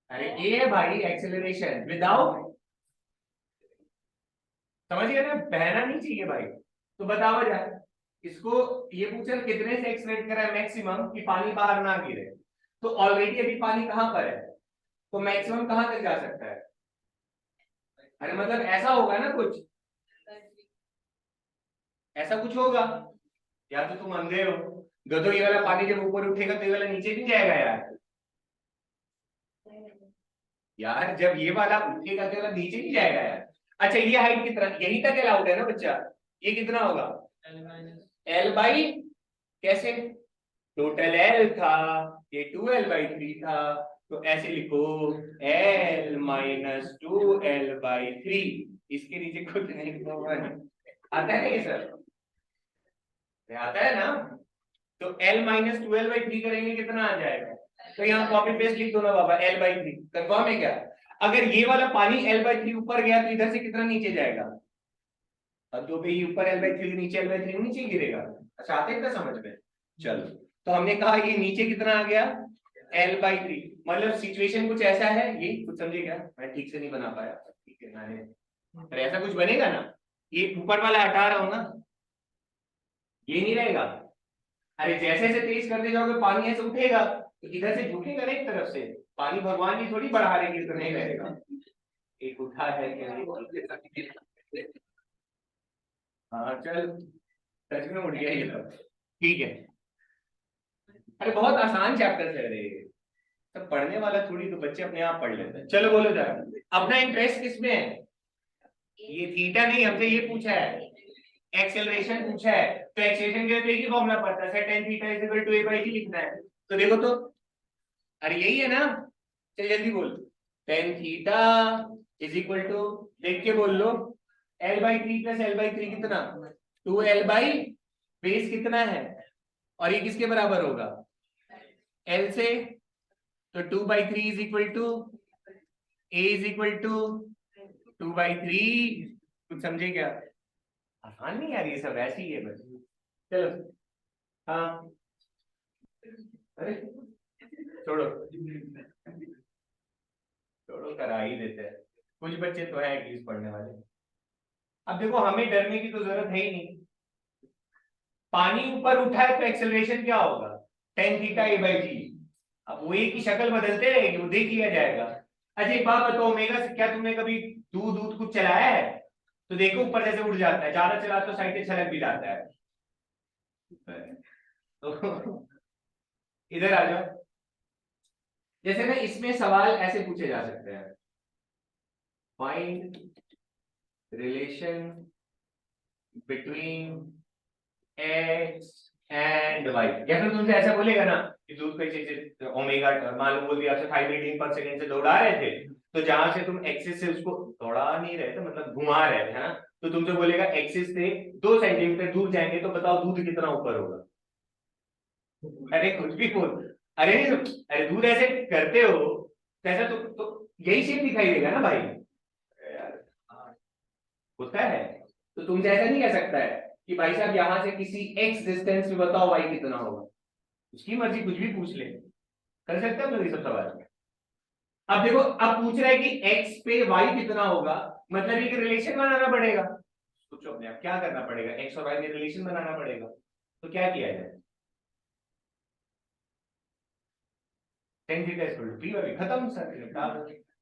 अरे ए है भाई एक्सेलरेशन विदाउट, समझ गए ना, बहना नहीं चाहिए भाई। तो बताओ जाए, इसको ये पूछा कितने से एक्सलेट करा है मैक्सिमम कि पानी बाहर ना गिरे, तो ऑलरेडी अभी पानी कहां पर है, तो मैक्सिमम कहां तक जा सकता है? अरे मतलब ऐसा होगा ना कुछ, ऐसा कुछ होगा, या तो तुम अंधे हो, गधो, ये वाला पानी जब ऊपर उठेगा तो ये वाला नीचे नहीं जाएगा यार। यार जब ये वाला उठेगा तो वाला नीचे नहीं जाएगा यार। अच्छा ये हाइट कितना, यही तक अलाउड है ना बच्चा, ये कितना होगा एल बाई, कैसे, टोटल एल था, ये 2l/3 था, तो ऐसे लिखो l माइनस 2l/3, इसके नीचे कुछ नहीं लिखा हुआ है, आता है ये सर, आता है ना। तो l माइनस 2l/3 करेंगे कितना आ जाएगा, तो यहाँ कॉपी पेस्ट लिख दो ना बाबा, l/3 कंफर्म है क्या। अगर ये वाला पानी l/3 ऊपर गया तो इधर से कितना नीचे जाएगा, अब जो भी ऊपर l/3 नीचे l/3 नीचे गिरेगा। अच्छा आते हैं क्या समझ में, चलो। तो हमने कहा ये नीचे कितना आ गया l/3, मतलब सिचुएशन कुछ ऐसा है, ये कुछ समझे क्या, मैं ठीक से नहीं बना पाया, ठीक है मैंने, अरे ऐसा कुछ बनेगा ना, ये ऊपर वाला हटा रहा हूं ना, ये नहीं रहेगा, अरे जैसे जैसे तेज करते जाओगे पानी ऐसे उठेगा, तो इधर से झुकेगा ना एक तरफ से, पानी भगवान जी थोड़ी बढ़ा रहे कि नहीं रहेगा, एक उठा है क्या, हाँ चल, सच में उठ गया ये सब, ठीक है। अरे बहुत आसान चैप्टर है रे, सब पढ़ने वाला थोड़ी, तो बच्चे अपने आप पढ़ लेते हैं। चलो बोलो जरा अपना इंटरेस्ट किसमें है, ये थीटा नहीं, हमसे ये पूछा है, एक्सेलरेशन पूछा है, तो एक्सेलरेशन के लिए एक ही फॉर्मूला पड़ता है, tan theta is equal to a/g लिखना है, तो देखो तो, अरे यही है ना, चल जल्दी बोल, tan theta is equal to, देख के बोल लो, l/3 प्लस l/3 कितना, 2l/ बेस कितना है, और ये किसके बराबर होगा l से, तो 2/3 is equal to a is equal to 2/3, कुछ समझे क्या, आसान नहीं यार ये सब, ऐसे ही है बस, चलो हाँ, अरे छोड़ो छोड़ो, करा ही देते हैं, कुछ बच्चे तो है एटलीस्ट पढ़ने वाले। अब देखो हमें डरने की तो जरूरत है ही नहीं, पानी ऊपर उठा है तो एक्सेलरेशन क्या होगा, tan थीटा a/g, अब वो एक की शक्ल बदलते रहेगी, वो देख लिया जाएगा। अच्छा एक बात बताओ, ओमेगा से क्या तुमने कभी दूध दूध कुछ चलाया है, तो देखो ऊपर जैसे उड़ जाता है, ज्यादा चला तो साइड से छलक भी जाता है, तो इधर आ जाओ, जैसे ना इसमें सवाल ऐसे पूछे जा सकते हैं, find relation between X and Y, या फिर तुमसे ऐसा बोलेगा ना कि दूध पे जैसे ओमेगा, मालूम बोल दिया आपसे 5 मीटर पर सेकंड से दौड़ा रहे थे, तो जहां से तुम एक्सिस से उसको दौड़ा नहीं रहे थे, मतलब घुमा रहे थे, है ना, तो तुमसे बोलेगा एक्सिस से 2 सेंटीमीटर दूर जाएंगे तो बताओ दूध कितना ऊपर होगा, अरे कुछ भी बोल, अरे अरे दूध ऐसे करते हो कैसा, तो यही शेप दिखाई देगा ना भाई, यार होता है, तो तुमसे ऐसा नहीं कह सकता है कि भाई साहब यहां से किसी एक्स डिस्टेंस में बताओ वाई कितना होगा, उसकी मर्जी कुछ भी पूछ ले, कर सकते हो लोग ये सब सवाल। अब देखो अब पूछ रहा है कि एक्स पे वाई कितना होगा, मतलब एक रिलेशन बनाना पड़ेगा, सोचो अपने आप क्या करना पड़ेगा, एक्स और वाई में रिलेशन बनाना पड़ेगा, तो क्या किया जाए, tan थीटा इक्वल टू 3 खत्म सर,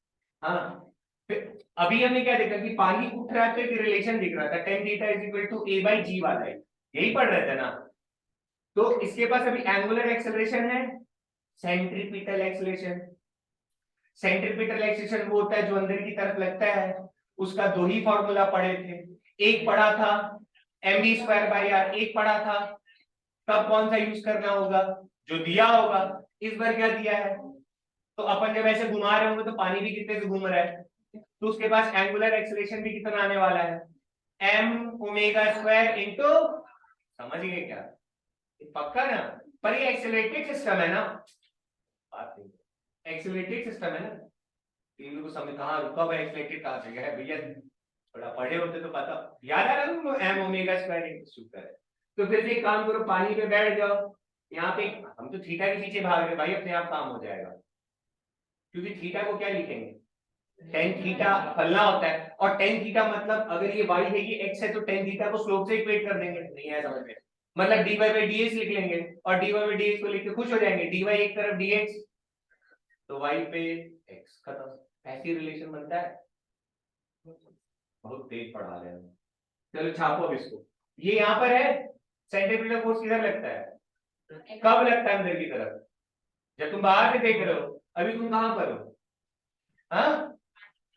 हाँ फिर अभी हमने क्या देखा कि पानी उठ रहा है तो एक रिलेशन दिख रहा था, tan theta is equal to a/g वाला है, यही पढ़ रहे थे ना, तो इसके पास अभी एंगुलर एक्सेलरेशन है, सेंट्रीपिटल एक्सेलरेशन, सेंट्रीपिटल एक्सेलरेशन वो होता है जो अंदर की तरफ लगता है, उसका दो ही फॉर्मूला पढ़े थे, एक पढ़ा था mv²/r, एक पढ़ा था तब कौन सा यूज करना होगा, जो दिया होगा, इस बार क्या दिया है, तो अपन जब ऐसे घुमा रहे होंगे तो पानी भी कितने से घूम रहा है, तो उसके पास एंगुलर एक्सेलरेशन भी कितना आने वाला है, m⍵² इंटू, समझ गए क्या, पक्का ना, पर ये एक्सेलरेटेड सिस्टम है ना, बात नहीं, एक्सेलरेटेड सिस्टम है ना, इन को समझ कहाँ रुका हुआ, एक्सेलरेटेड कहाँ से गया है भैया, थोड़ा पढ़े होते तो पता याद आ रहा है, m⍵² शुक्र है, तो फिर एक काम करो, पानी पे बैठ जाओ, यहाँ पे हम तो थीटा के पीछे भाग रहे भाई, अपने आप काम हो जाएगा, क्योंकि थीटा को क्या लिखेंगे, tan थीटा फलना होता है, और tan थीटा मतलब अगर ये y है ये x है, तो tan थीटा को स्लोप से इक्वेट कर देंगे, नहीं है समझ में, मतलब dy/dx लिख लेंगे, और dy/dx को लिख के खुश हो जाएंगे, dy एक तरफ dx, तो y पे x, खत्म, ऐसी रिलेशन बनता है, बहुत तेज पढ़ा रहे हैं, चलो छापो अब इसको, ये यहाँ पर है, सेंट्रीपिटल फोर्स किधर लगता है, कब लगता है अंदर की तरफ, जब तुम बाहर से देख रहे हो, अभी तुम कहां पर हो, हाँ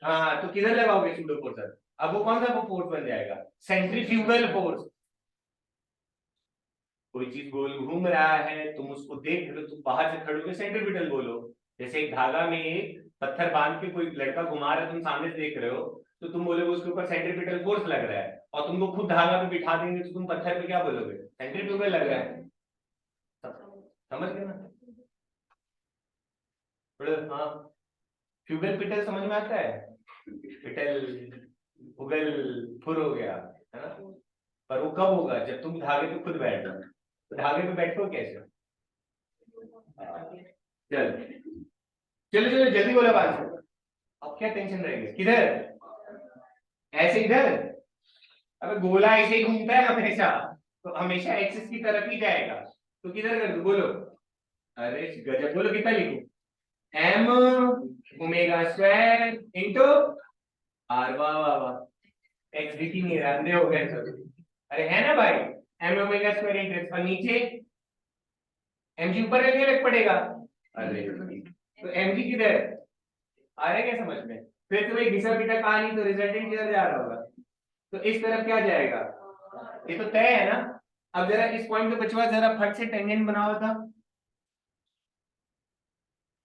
हाँ, तो किधर लगाओगे सूडो फोर्स? अब वो कौन सा वो फोर्स बन जाएगा? Centrifugal force. कोई चीज गोल घूम रहा है, तुम उसको देख रहे हो, तुम बाहर से खड़े होकर सेंट्रीपिटल बोलो। जैसे एक धागा में एक पत्थर बांध के कोई लड़का घुमा रहा है, तुम सामने से देख रहे हो, तो तुम बोलोगे उसके ऊपर सेंट्रीपिटल फोर्स लग रहा है, और तुमको खुद धागा पे बिठा देंगे तो तुम पत्थर पे क्या बोलोगे? सेंट्रीफ्यूगल लग रहा है। समझ गए ना? थोड़ा हाँ, फ्यूगल पिटल समझ में आता है? पिटल उगल फुर हो गया, है ना? पर वो कब होगा? जब तुम धागे पे खुद बैठो। तो धागे पे बैठो कैसे? चल चलो चलो जल्दी बोलो बात। अब क्या टेंशन रहेगी? किधर? ऐसे इधर? अबे गोला ऐसे ही घूमता है हमेशा, तो हमेशा एक्सिस की तरफ ही जाएगा। तो किधर कर दो बोलो? अरे गजब, बोलो कितना लिखूं? M omega square into R. वाह वाह वाह, एक्स दिख ही नहीं रहा, अंधे हो गए सब। अरे है ना भाई, एम ओमेगा स्क्वायर इंटू, और नीचे एम जी ऊपर करके रख पड़ेगा। अरे तो एम जी किधर है? आ रहा है क्या समझ में? फिर तुम्हें घिसा पिटा कहानी, तो रिजल्टेंट किधर जा रहा होगा? तो इस तरफ क्या जाएगा? ये तो तय है ना। अब जरा इस पॉइंट पे बचवा, जरा फट से टेंजेंट बनाओ था।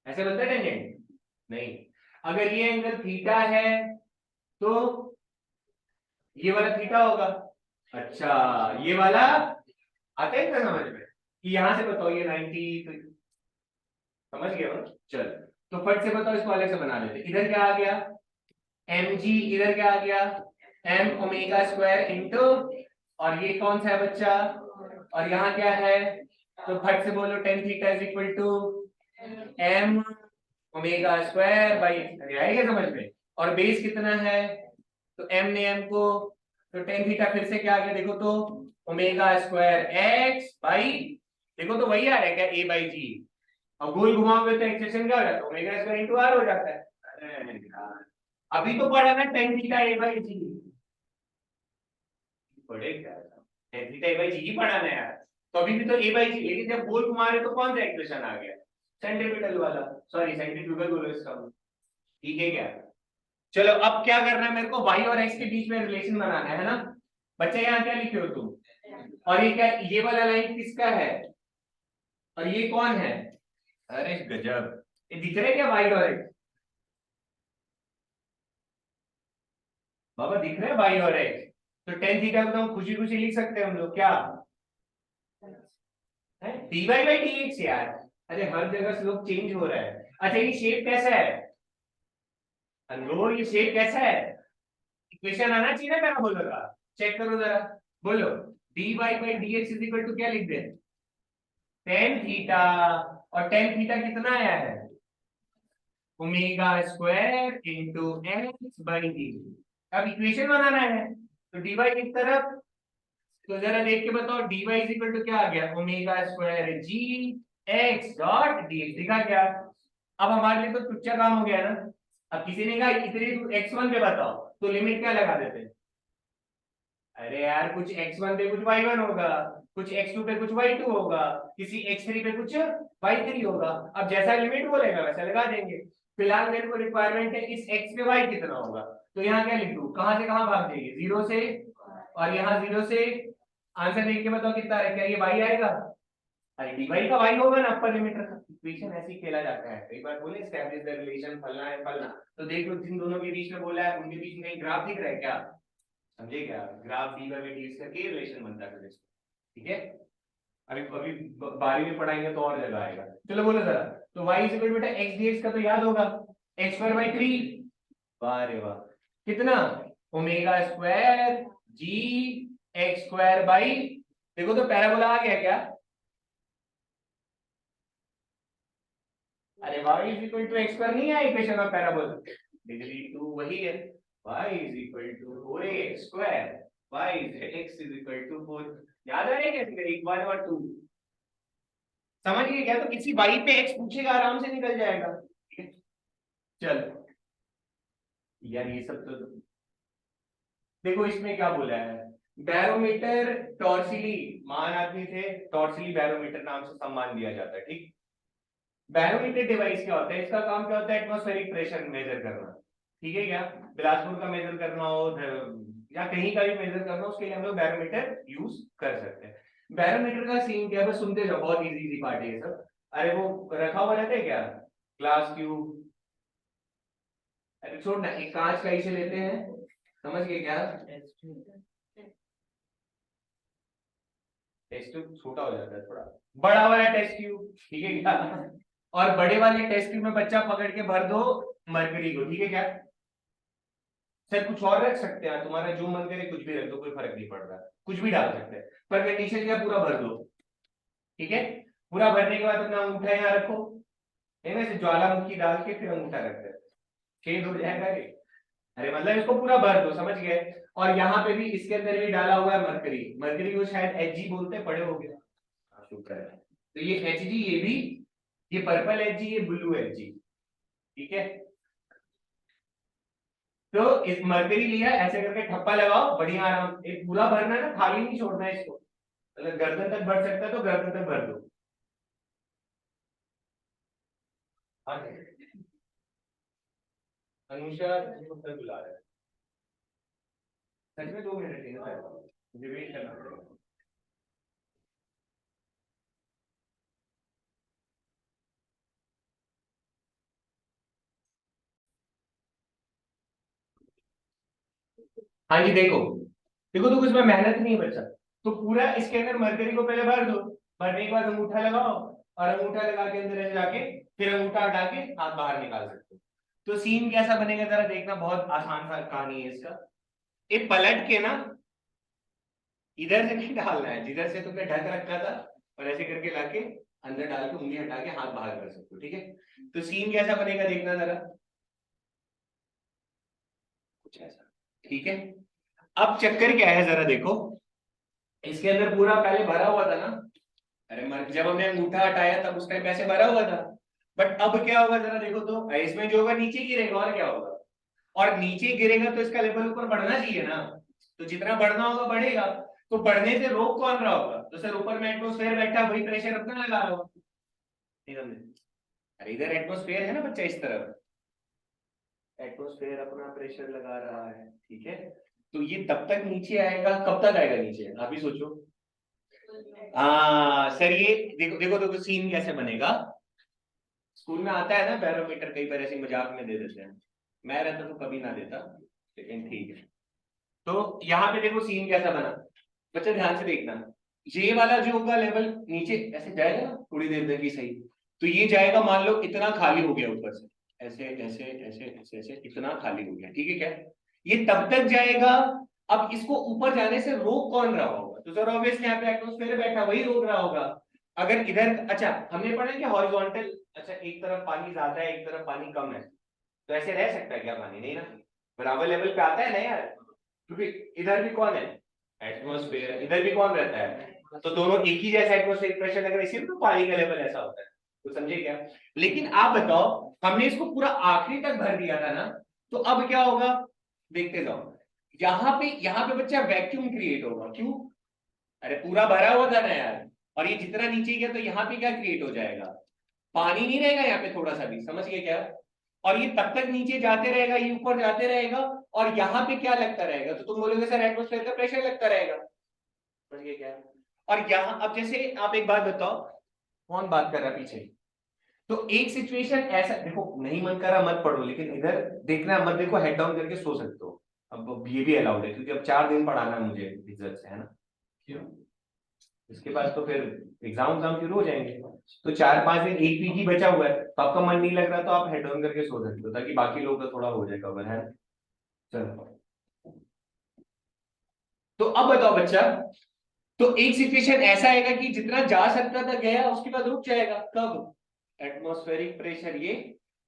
ऐसे बनता है टेंजेंट? नहीं। अगर ये एंगल थीटा है तो ये वाला थीटा होगा। अच्छा, ये वाला आता है क्या समझ में? कि यहां से बताओ ये 90, तो समझ गए हो? चल, तो फट से बताओ, इसको अलग से बना लेते। इधर क्या आ गया? M G. इधर क्या आ गया? एम ओमेगा स्क्वायर इंटू, और ये कौन सा है बच्चा? और यहाँ क्या है? तो फट से बोलो, tan theta is equal to M omega square by, आएगा समझ में? और बेस कितना है? तो एम ने एम को, तो टेन थीटा फिर से क्या आ गया देखो तो? ओमेगा स्क्वायर एक्स बाई, देखो तो वही आ रहा है क्या? ए बाई जी। और गोल घुमाओगे तो एक्सप्रेशन क्या हो जाता है? ओमेगा स्क्वायर इंटू आर हो जाता है। अरे यार, अभी तो पढ़ा ना टेन थीटा ए बाई जी। पढ़े क्या? टेन थीटा ए बाई जी ही पढ़ा ना यार। तो अभी भी तो ए बाई जी, लेकिन जब गोल घुमा रहे तो कौन सा एक्सप्रेशन आ गया? सेंटीमीटर वाला, सॉरी सेंटीफ्यूगल बोलो इसका। ठीक है क्या? चलो अब क्या करना है मेरे को? वाई और एक्स के बीच में रिलेशन बनाना है ना? बच्चे यहाँ क्या लिखे हो तुम? और ये क्या, ये वाला लाइन किसका है? और ये कौन है? अरे गजब, ये दिख रहे क्या वाई और एक्स? बाबा दिख रहे हैं वाई और एक्स? तो टेन थीटा को तो हम खुशी खुशी लिख सकते हैं हम लोग, क्या है? D Y by D X यार। अरे हर जगह स्लोप चेंज हो रहा है। अच्छा ये शेप कैसा है? अनरो, ये शेप कैसा है? इक्वेशन आना चाहिए ना मेरा, बोलो का चेक करो जरा। बोलो, D Y by D X is equal to क्या लिख दे? Tan theta. और टेन थीटा कितना आया है? Omega square into X by D. अब इक्वेशन बनाना है, तो डी वाई की तरफ, तो जरा देख के बताओ, D Y is equal to क्या आ गया? Omega square G X dot D X, दिखा क्या? अब हमारे लिए तो टुच्चा काम हो गया ना। अब किसी ने कहा इतने एक्स वन पे बताओ, तो लिमिट क्या लगा देते हैं? अरे यार, कुछ x1 पे कुछ y1 होगा, कुछ x2 पे कुछ y2 होगा, किसी x3 पे कुछ y3 होगा। अब जैसा लिमिट बोलेगा वैसा लगा देंगे। फिलहाल मेरे को रिक्वायरमेंट है इस x पे y कितना होगा, तो यहाँ क्या लिख दूं? कहां से कहां भाग जाएगी? जीरो से, और यहाँ जीरो से। आंसर देख के बताओ कितना है, क्या ये y आएगा? अरे dy का y होगा ना, अपर लिमिट रखा। इक्वेशन ऐसे ही खेला जाता है। कई बार बोले एस्टैब्लिश द रिलेशन फलना है फलना, तो देख लो जिन दोनों के बीच में बोला है उनके बीच में कहीं ग्राफ दिख रहा है क्या? समझे क्या? ग्राफ डी बाई डी करके रिलेशन बनता है। ठीक है, अभी अभी 12वीं में पढ़ाएंगे तो और जगह आएगा। चलो बोलो जरा। तो y इज इक्वल बेटा x dx का तो याद होगा, x स्क्वायर बाई 3। वाह रे वाह, कितना? Omega square G X square by, देखो तो पैराबोला आ गया क्या? अरे y is equal to X square नहीं है इक्वेशन ऑफ पैराबोला? डिग्री 2 वही है। y is equal to 4x square, y is x is equal to 4। याद आ रहा है क्या? एक बार और टू, समझ गए क्या? तो किसी y पे x पूछेगा आराम से निकल जाएगा। ठीक है, चल यार ये सब तो देखो, इसमें क्या बोला है? बैरोमीटर टॉर्सिली, महान आदमी थे, टॉर्सिली बैरोमीटर नाम से सम्मान दिया जाता है। ठीक, बैरोमीटर डिवाइस क्या होता है, इसका काम क्या होता है, एटमॉस्फेरिक प्रेशर मेजर करना, ठीक है क्या, बिलासपुर का मेजर करना हो या कहीं का भी मेजर करना हो, उसके लिए हम लोग बैरोमीटर यूज कर सकते हैं। बैरोमीटर का सीन क्या है, बस सुनते जाओ, बहुत इजी पार्ट है ये सब। अरे वो रखा हुआ रहता है क्या, ग्लास ट्यूब, अरे छोड़ ना, एक कांच का इसे लेते हैं, समझ गए क्या, टेस्ट ट्यूब छोटा हो जाता है थोड़ा, बड़ा वाला टेस्ट ट्यूब, ठीक है क्या, और बड़े वाले टेस्ट ट्यूब में बच्चा पकड़ के भर दो मरकरी को, ठीक है क्या। सर कुछ और रख सकते हैं, तुम्हारा जो मन करे कुछ भी रख दो, कोई फर्क नहीं पड़ रहा, कुछ भी डाल सकते हैं, पर कंडीशन क्या, पूरा भर दो, ठीक है। पूरा भरने के बाद अपना अंगूठा यहाँ रखो, है ना, ज्वालामुखी डाल के फिर अंगूठा रखते हैं, छेद हो जाएगा ये। अरे मतलब इसको पूरा भर दो, समझ गए। और यहाँ पे भी इसके अंदर भी डाला हुआ है मरकरी, मरकरी को शायद Hg बोलते हैं, पढ़े हो गए, हाँ, शुक्र है। तो ये Hg, ये भी, ये पर्पल Hg, ये ब्लू Hg, ठीक है। तो इस मरकरी लिया, ऐसे करके ठप्पा लगाओ, बढ़िया आराम, एक पूरा भरना है ना, खाली नहीं छोड़ना है इसको, मतलब गर्दन तक भर सकता है तो गर्दन तक भर दो। हाँ, अनुषा सर बुला रहे हैं, सच में 2 मिनट ही ना, मुझे वेट करना पड़ेगा। हाँ जी, देखो देखो, तो कुछ में मेहनत नहीं है बच्चा, तो पूरा इसके अंदर मरकरी को पहले भर दो, भरने के बाद अंगूठा लगाओ, और अंगूठा लगा के अंदर ऐसे जाके फिर अंगूठा हटा के हाथ बाहर निकाल सकते हो। तो सीन कैसा बनेगा जरा देखना, बहुत आसान सा कहानी है इसका। ये पलट के ना, इधर से नहीं डालना है, जिधर से तुमने ढक रखा था, और ऐसे करके लाके अंदर डाल के उंगली हटा के हाथ बाहर कर सकते हो, ठीक है। तो सीन कैसा बनेगा देखना जरा, कुछ ऐसा, ठीक है। अब चक्कर क्या है जरा देखो, इसके अंदर पूरा पहले भरा हुआ था ना, अरे जब हमने अंगूठा हटाया तब उस टाइम पैसे भरा हुआ था, बट अब क्या होगा जरा देखो, तो इसमें जो होगा नीचे गिरेगा, और क्या होगा, और नीचे गिरेगा तो इसका लेवल ऊपर बढ़ना चाहिए ना, तो जितना बढ़ना होगा बढ़ेगा, तो बढ़ने से रोक कौन रहा होगा, तो सर ऊपर में एटमोस्फेयर बैठा, वही प्रेशर अपना लगा रहा होगा, नहीं समझे। अरे इधर एटमोस्फेयर है ना बच्चा, इस तरफ एटमोस्फेयर अपना प्रेशर लगा रहा है, ठीक है। तो ये तब तक नीचे आएगा, कब तक आएगा नीचे, आप ही सोचो। हाँ सर, ये देखो देखो देखो, सीन कैसे बनेगा, स्कूल में आता है ना बैरोमीटर, कई बार ऐसे मजाक में दे देते हैं, मैं रहता तो कभी ना देता, लेकिन ठीक है। तो यहाँ पे देखो सीन कैसा बना, बच्चा ध्यान से देखना, ये वाला जो होगा लेवल नीचे ऐसे जाएगा ना थोड़ी देर तक ही सही, तो ये जाएगा, मान लो इतना खाली हो गया ऊपर से, ऐसे ऐसे ऐसे ऐसे ऐसे इतना खाली हो गया, ठीक है क्या, ये तब तक जाएगा। अब इसको ऊपर जाने से रोक कौन रहा होगा, तो सर ऑब्वियसली यहाँ पे एटमोस्फेयर बैठा, वही रोक रहा होगा। अगर इधर, अच्छा हमने पढ़ा कि हॉरिजॉन्टल, अच्छा एक तरफ पानी ज्यादा है एक तरफ पानी कम है, तो ऐसे रह सकता है क्या पानी, नहीं ना, बराबर लेवल पे आता है ना यार, क्योंकि इधर भी कौन है, एटमोस्फेयर, इधर भी कौन रहता है, तो दोनों एक ही जैसा एटमोस्फेरिक प्रेशर लग रहा है, इसीलिए तो पानी का लेवल ऐसा होता है, तो समझे क्या। लेकिन आप बताओ, हमने इसको पूरा आखिरी तक भर दिया था ना, तो अब क्या होगा, देखते जाओ, यहाँ पे बच्चा वैक्यूम क्रिएट होगा, क्यों, अरे पूरा भरा हुआ था ना यार, और ये जितना नीचे गया तो यहाँ पे क्या क्रिएट हो जाएगा, पानी नहीं रहेगा यहाँ पे थोड़ा सा भी, समझ गए क्या। और ये तब तक नीचे जाते रहेगा, ये ऊपर जाते रहेगा, और यहाँ पे क्या लगता रहेगा, तो तुम बोलोगे सर एटमोस्फेयर का प्रेशर लगता रहेगा, समझ गए क्या। और यहाँ अब जैसे आप एक बात बताओ, कौन बात कर रहा है पीछे, तो एक सिचुएशन ऐसा देखो, नहीं मन कर रहा मत पढ़ो, लेकिन इधर देखना मत देखो, हेड डाउन करके सो सकते हो, अब ये भी अलाउड है, क्योंकि अब 4 दिन पढ़ाना है मुझे इज्जत से, है ना, क्यों, इसके बाद तो फिर एग्जाम शुरू हो जाएंगे, तो 4-5 दिन एक वीक ही बचा हुआ है, तो आपका मन नहीं लग रहा तो आप हेड ऑन करके सो सकते हो, ताकि बाकी लोग का थोड़ा हो जाए कवर, है ना? चलो, तो अब बताओ बच्चा, तो एक सिचुएशन ऐसा आएगा कि जितना जा सकता था गया, उसके बाद रुक जाएगा, कब, एटमॉस्फेरिक प्रेशर ये।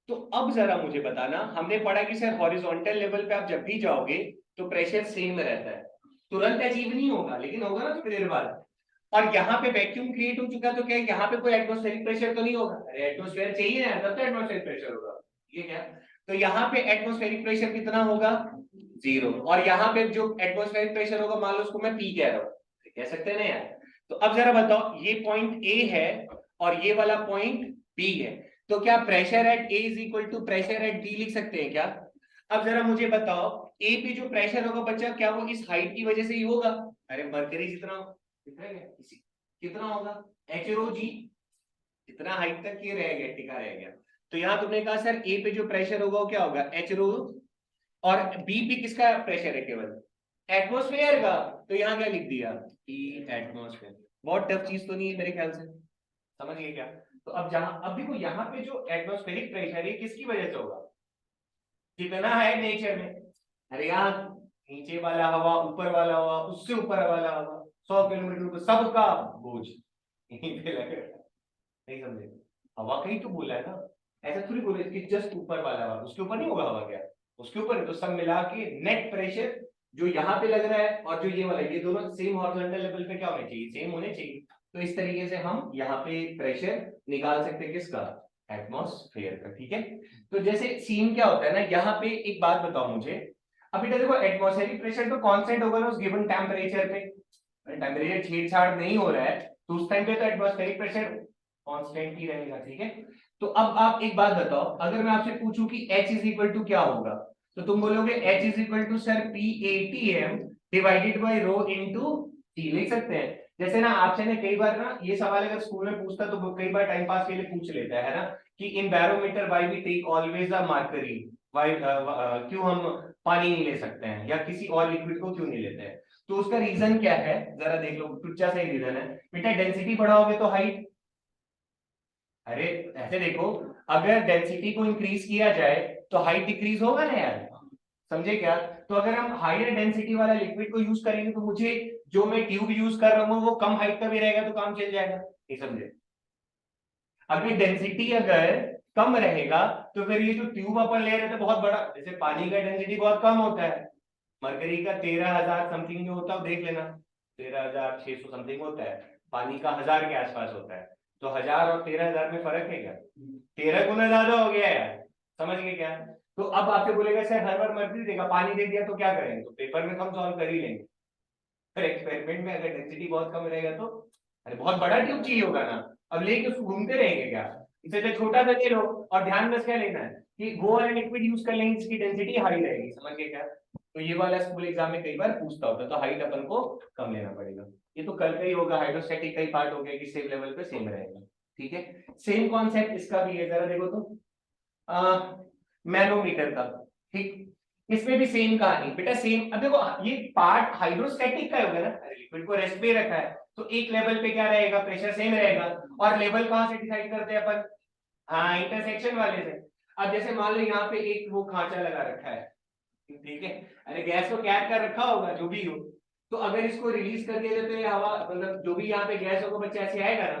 तो अब जरा मुझे बताना, हमने पढ़ा कि सर हॉरिजॉन्टल लेवल पे आप जब भी जाओगे तो प्रेशर सेम रहता है, तुरंत अचीव नहीं होगा, लेकिन होगा ना थोड़ी देर बाद। और यहाँ पे वैक्यूम क्रिएट हो चुका, तो क्या यहाँ पे कोई एटमॉस्फेरिक प्रेशर तो नहीं होगा, अरे एटमॉस्फेयर चाहिए ना, तब तो एटमॉस्फेरिक प्रेशर होगा, ये क्या, तो यहाँ पे एटमॉस्फेरिक प्रेशर कितना होगा, 0, और यहाँ पे जो एटमॉस्फेरिक प्रेशर होगा, मान लो उसको मैं पी कह रहा हूँ, कह सकते हैं ना यार। तो अब जरा बताओ, ये पॉइंट ए है और ये वाला पॉइंट बी है, तो क्या pressure at A is equal to pressure at B लिख सकते हैं क्या? अब जरा मुझे बताओ, ए पे जो प्रेशर होगा बच्चा, क्या वो इस हाइट की वजह से ही होगा? अरे मरकरी जितना कितना होगा, एच रो जी, जितना हाइट तक ये रह गया, टिका रह गया। तो यहाँ तुमने कहा सर ए पे जो प्रेशर होगा वो क्या होगा, एच रो, और बी पे किसका प्रेशर है, केवल एटमॉस्फेयर का। तो यहाँ क्या लिख दिया, ई एटमॉस्फेयर। बहुत टफ चीज तो नहीं है मेरे ख्याल से, समझ गए क्या? तो अब जहां, अब देखो यहाँ पे जो एटमॉस्फेरिक प्रेशर है किसकी वजह से होगा, जितना है नेचर में। अरे यहाँ नीचे वाला हवा, ऊपर वाला हवा, उससे ऊपर वाला हवा, 100 किलोमीटर ऊपर, सबका बोझ यहीं पे लग रहा है। नहीं समझे, हवा कहीं तो बोला है ना, ऐसा थोड़ी बोले कि जस्ट ऊपर वाला हवा, उसके ऊपर नहीं होगा हवा, क्या उसके ऊपर है? तो सब मिला के नेट प्रेशर जो यहाँ पे लग रहा है और जो ये वाला, ये दोनों सेम हॉरिजॉन्टल लेवल पे क्या होने चाहिए, सेम होने चाहिए। तो इस तरीके से हम यहाँ पे प्रेशर निकाल सकते हैं किसका, एटमॉस्फेयर का। ठीक है, तो जैसे सीन क्या होता है ना, यहाँ पे एक बात बताओ मुझे, अभी तो देखो एटमॉस्फेरिक प्रेशर तो कांस्टेंट होगा ना उस गिवन टेम्परेचर पे, टेम्परेचर छेड़छाड़ नहीं हो रहा है तो उस टाइम पे तो एटमॉस्फेरिक प्रेशर कांस्टेंट ही रहेगा। ठीक है, तो अब आप एक बात बताओ, अगर मैं आपसे पूछूं कि H इज इक्वल टू क्या होगा, तो तुम बोलोगे H is equal to sir PATM divided by rho into T, लिख सकते हैं। जैसे ना आपसे ने कई बार ना ये सवाल अगर स्कूल में पूछता तो कई बार टाइम पास के लिए पूछ लेता है ना, कि in barometer why we take always a mercury, why क्यों हम पानी नहीं ले सकते हैं या किसी और लिक्विड को क्यों नहीं लेते हैं। तो उसका रीजन क्या है, जरा देख लो, टुच्चा सा ही रीजन है बेटा, डेंसिटी बढ़ाओगे तो हाइट, अरे ऐसे देखो, अगर डेंसिटी को इंक्रीज किया जाए तो हाइट डिक्रीज होगा ना यार, समझे क्या? तो अगर हम हायर डेंसिटी वाला लिक्विड को यूज करेंगे तो मुझे जो मैं ट्यूब यूज कर रहा हूँ वो कम हाइट का भी रहेगा तो काम चल जाएगा, ये समझे? अगर डेंसिटी अगर कम रहेगा तो फिर ये जो ट्यूब अपन ले रहे थे बहुत बड़ा, जैसे पानी का डेंसिटी बहुत कम होता है, मरकरी का 13,000 समथिंग जो होता है देख लेना, 13,600 समथिंग होता है, पानी का 1,000 के आसपास होता है। तो 1,000 और 13,000 में फर्क है क्या, 13 गुना ज्यादा हो गया यार, समझ गए क्या? तो अब आपसे बोलेगा सर हर बार मर्करी देगा, पानी दे दिया तो क्या करेंगे, तो पेपर में हम सॉल्व कर ही लेंगे, पर एक्सपेरिमेंट में अगर डेंसिटी बहुत कम रहेगा तो, अरे बहुत बड़ा ट्यूब चाहिए होगा ना, अब लेके उसको घूमते रहेंगे क्या, इसे तो छोटा सा ले लो, और ध्यान में क्या लेना है कि वो वाला लिक्विड यूज कर लेंगे जिसकी डेंसिटी हाई रहेगी, समझ गए क्या? तो ये वाला स्कूल एग्जाम में कई बार पूछता होता है, तो हाइट अपन को कम लेना पड़ेगा। ये तो कल का ही होगा, हाइड्रोस्टैटिक का ही पार्ट हो गया कि सेम लेवल पे सेम रहेगा। ठीक है, सेम कॉन्सेप्ट इसका भी है, जरा देखो तो मैनोमीटर का। ठीक, इसमें भी सेम कहानी बेटा, सेम। अब देखो ये पार्ट हाइड्रोस्टैटिक का होगा ना, लिक्विड को रेस्ट पे रखा है तो एक लेवल पे क्या रहेगा, प्रेशर सेम रहेगा। और लेवल कहां से डिसाइड करते हैं अपन, हाँ इंटरसेक्शन वाले से। अब जैसे मान लो यहाँ पे एक वो खांचा लगा रखा है, ठीक है, अरे गैस को कैद कर रखा होगा जो भी हो, तो अगर इसको रिलीज कर दिया जाए तो ये हवा, मतलब जो भी यहाँ पे गैस होगा बच्चा ऐसे आएगा ना,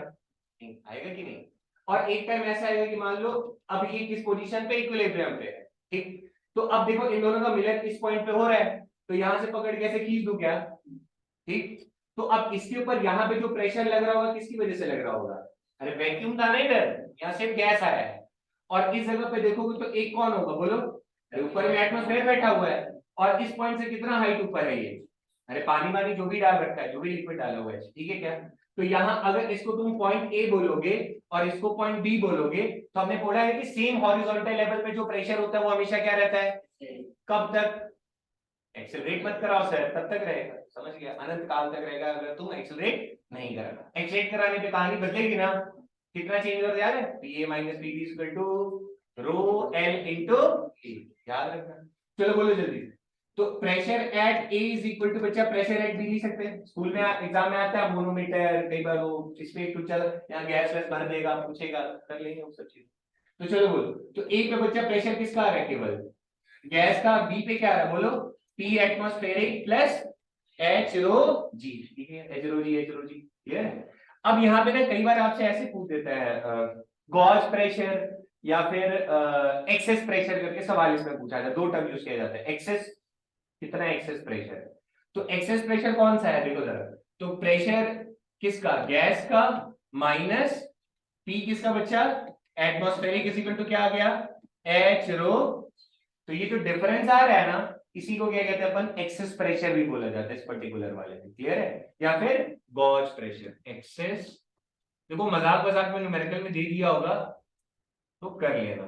नहीं आएगा कि नहीं? और एक टाइम ऐसा आएगा कि मान लो अब ये किस पोजीशन पे, इक्विलिब्रियम पे है, ठीक, तो अब देखो इन दोनों का मिलन इस पॉइंट पे हो रहा है, तो यहां से पकड़ के ऐसे खींच दूं क्या, ठीक, तो अब इसके ऊपर यहाँ पे जो प्रेशर लग रहा होगा किसकी वजह से लग रहा होगा, अरे वैक्यूम था ना इधर, यहाँ सिर्फ गैस आया है, और इस जगह पे देखोगे तो एक कौन होगा बोलो, ऊपर में एटमॉस्फेयर बैठा हुआ है, और इस पॉइंट से कितना हाइट ऊपर है ये, अरे पानी वानी जो भी डाल रखा है, जो भी लिक्विड डाला हुआ है, ठीक है क्या? तो यहाँ अगर इसको तुम पॉइंट ए बोलोगे और इसको पॉइंट बी बोलोगे, तो हमने बोला है कि सेम हॉरिजॉन्टल लेवल पे जो प्रेशर होता है वो हमेशा क्या रहता है, कब तक, एक्सेलरेट मत कराओ सर, तब तक रहेगा, समझ गया, अनंत काल तक रहेगा अगर तुम एक्सेलरेट नहीं करा। एक्सेलरेट कराने पे कहानी बदलेगी ना, कितना चेंज होता याद है, pa minus pb equal to rho L into T, याद रखना। चलो बोलो जल्दी। तो pressure at A is equal to, बच्चा प्रेशर एट बी लिख सकते हैं, स्कूल में एग्जाम में आता है मोनोमीटर, कई बार वो इसमें एक चल यहाँ गैस वैस भर देगा, पूछेगा, कर लेंगे वो सब चीज। तो चलो बोलो, तो ए पे बच्चा प्रेशर किसका आ रहा है, केवल गैस का, बी पे क्या आ रहा है बोलो, P atmospheric plus H rho जी, ठीक है, एच रो जी, एच रो जी, क्लियर है? अब यहाँ पे ना कई बार आपसे ऐसे पूछ देता है गॉस प्रेशर या फिर एक्सेस प्रेशर करके सवाल इसमें पूछा जाता है, दो टर्म यूज किया जाता है, एक्सेस, कितना एक्सेस प्रेशर है, तो एक्सेस प्रेशर कौन सा है देखो जरा, तो प्रेशर किसका, गैस का, माइनस पी किसका बच्चा, एटमॉस्फेरिक इज इक्वल टू क्या आ गया, एच रो, तो ये जो डिफरेंस आ रहा है ना, इसी को क्या कहते हैं अपन, एक्सेस प्रेशर भी बोला जाता है इस पर्टिकुलर वाले में, क्लियर है? या फिर गॉज प्रेशर, एक्सेस, देखो मजाक मजाक में न्यूमेरिकल में दे दिया होगा, तो कर लेना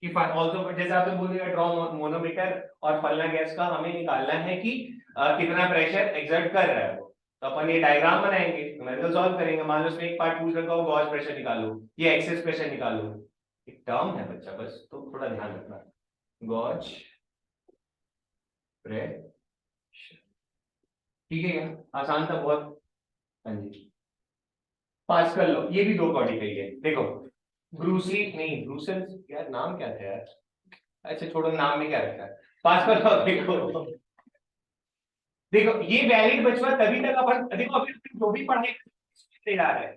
कि ऑल्सो जैसे आपने बोल दिया ड्रॉ मोनोमीटर और फलना गैस का हमें निकालना है कि कितना प्रेशर एक्सर्ट कर रहा है वो। तो अपन ये डायग्राम बनाएंगे, न्यूमेरिकल सॉल्व करेंगे। मान लो उसमें एक पार्ट पूछ रखा हो गॉस प्रेशर निकालो या एक्सेस प्रेशर निकालो, एक टर्म है बच्चा, बस तो थोड़ा ध्यान रखना, गॉज प्रेशर, ठीक है क्या, आसान था बहुत। हाँ जी, पास कर लो, ये भी दो बॉडी का ही है। देखो ब्रूसली नहीं, ब्रूसेल यार नाम क्या था यार, अच्छा छोड़ो नाम में क्या रखा है, पास कर लो। देखो देखो ये वैलिड बचवा तभी तक अपन, देखो अभी जो भी पढ़ाई दे रहा है,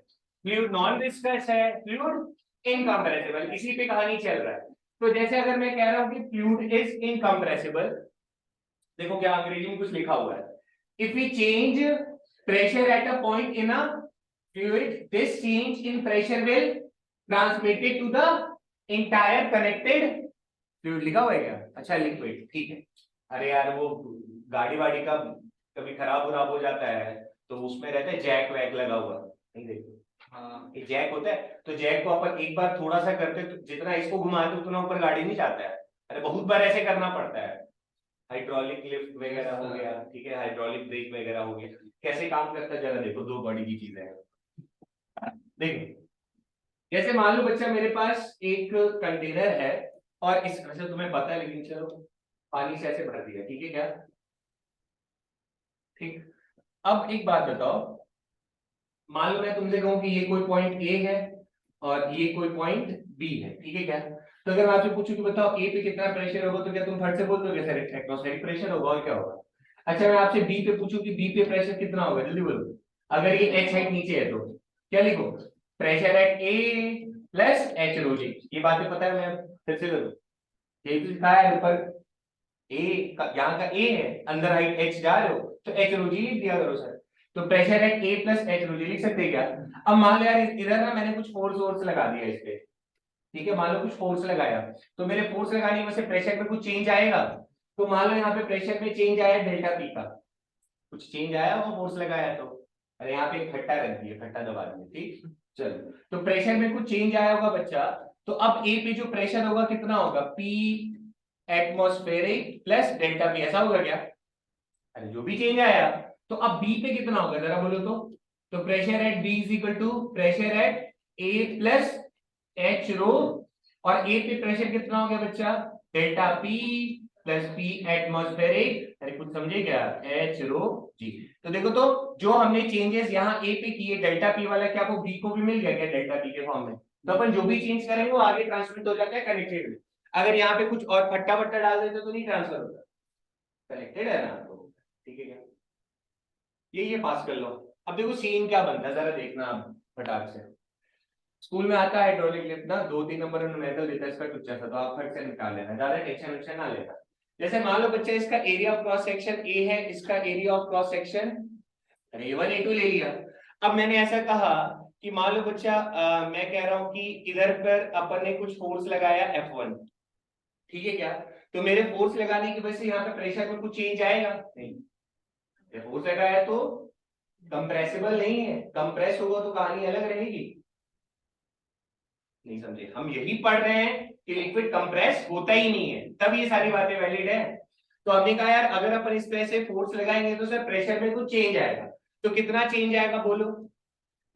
फ्लूइड नॉन विस्कस है, फ्लूइड इनकम्प्रेसिबल, इसी पे कहानी चल रहा है। तो जैसे अगर मैं कह रहा हूं कि फ्लूइड इज इनकम्प्रेसिबल, देखो क्या अंग्रेजी में कुछ लिखा हुआ है, if we change pressure at a point in a fluid, this change in pressure will transmit it to the entire connected fluid, लिखा हुआ है क्या, अच्छा लिक्विड, ठीक है। अरे यार वो गाड़ी वाड़ी का कभी खराब उराब हो जाता है तो उसमें रहता है जैक वैक लगा हुआ, नहीं देखो, हाँ ये जैक होता है, तो जैक को अपन एक बार थोड़ा सा करते तो जितना इसको घुमाते उतना ऊपर गाड़ी नहीं जाता है, अरे बहुत बार ऐसे करना पड़ता है। हाइड्रोलिक लिफ्ट वगैरह हो गया, ठीक है, हाइड्रोलिक ब्रेक वगैरह हो गया, कैसे काम करता है जरा देखो, दो बड़ी की चीजें हैं। देखो जैसे मान लो बच्चा मेरे पास एक कंटेनर है और इस वैसे तुम्हें पता है लेकिन चलो पानी से ऐसे भर दिया, ठीक है क्या, ठीक। अब एक बात बताओ, मान लो मैं तुमसे कहूं कि ये कोई पॉइंट ए है और ये कोई पॉइंट बी है, ठीक है क्या, तो अगर मैं आपसे पूछूं कि बताओ ए पे कितना प्रेशर होगा, तो क्या तुम फट से बोल दोगे सर एटमॉस्फेरिक प्रेशर होगा, और क्या होगा। अच्छा मैं आपसे बी पे पूछूं कि बी पे प्रेशर कितना होगा, जल्दी बोलो, अगर ये एच हाइट नीचे है तो क्या लिखो, pressure at A plus H rho G, ये बातें पता है, मैं फिर से करूं, ये तो लिखा है ऊपर, ए यहाँ का ए है, अंदर हाइट एच जा रहे हो तो एच रो जी लिख दिया करो सर, तो pressure at A plus H rho G लिख सकते हैं क्या। अब मान लो यार इधर ना मैंने कुछ फोर्स वोर्स लगा दिया इस पे, ठीक है, मान लो कुछ फोर्स लगाया, तो मेरे फोर्स लगाने की वजह से प्रेशर में कुछ चेंज आएगा, तो मान लो यहाँ पे प्रेशर में चेंज आया डेल्टा पी का, कुछ चेंज आया वो फोर्स लगाया तो, अरे यहाँ पे एक फट्टा रख दिया, फट्टा दबा दिया, ठीक, चलो तो प्रेशर में कुछ चेंज आया होगा बच्चा, तो अब ए पे जो प्रेशर होगा कितना होगा, P atmospheric plus delta P, ऐसा होगा क्या, अरे जो भी चेंज आया, तो अब बी पे कितना होगा जरा बोलो तो pressure at B is equal to pressure at A plus H rho, और ए पे प्रेशर कितना हो गया बच्चा, delta P plus P atmospheric, अरे कुछ समझे क्या, एच रो जी। तो देखो तो जो हमने चेंजेस यहाँ ए पे किए डेल्टा पी वाला, क्या वो बी को भी मिल गया क्या डेल्टा पी के फॉर्म में, तो अपन जो भी चेंज करेंगे वो आगे ट्रांसमिट हो जाता है कनेक्टेड में, अगर यहाँ पे कुछ और फट्टा फट्टा डाल देते तो नहीं ट्रांसफर होता, कनेक्टेड है ना, तो ठीक है क्या, ये पास कर लो। अब देखो सीन क्या बनता है जरा देखना आप फटाक से, स्कूल में आता है हाइड्रोलिक लिफ्ट ना, 2-3 नंबर में न्यूमेरिकल देता है इसका कुछ ऐसा, तो आप फट से निकाल लेना, ज्यादा टेंशन वेंशन ना लेना। जैसे मान लो बच्चे इसका area of cross section A है, इसका area of cross section A1 A2 ले लिया। अब मैंने ऐसा कहा कि मान लो बच्चा मैं कह रहा हूं कि इधर पर अपन ने कुछ फोर्स लगाया F1, ठीक है क्या, तो मेरे फोर्स लगाने की वजह से यहाँ पे प्रेशर में कुछ चेंज आएगा नहीं, फोर्स लगाया तो कंप्रेसिबल नहीं है, कंप्रेस होगा तो कहानी अलग रहेगी, नहीं समझे, हम यही पढ़ रहे हैं कि लिक्विड कंप्रेस होता ही नहीं है, तब ये सारी बातें वैलिड है। तो हमने कहा यार अगर अपन इस तरह से फोर्स लगाएंगे तो सर प्रेशर में कुछ चेंज आएगा, तो कितना चेंज आएगा बोलो,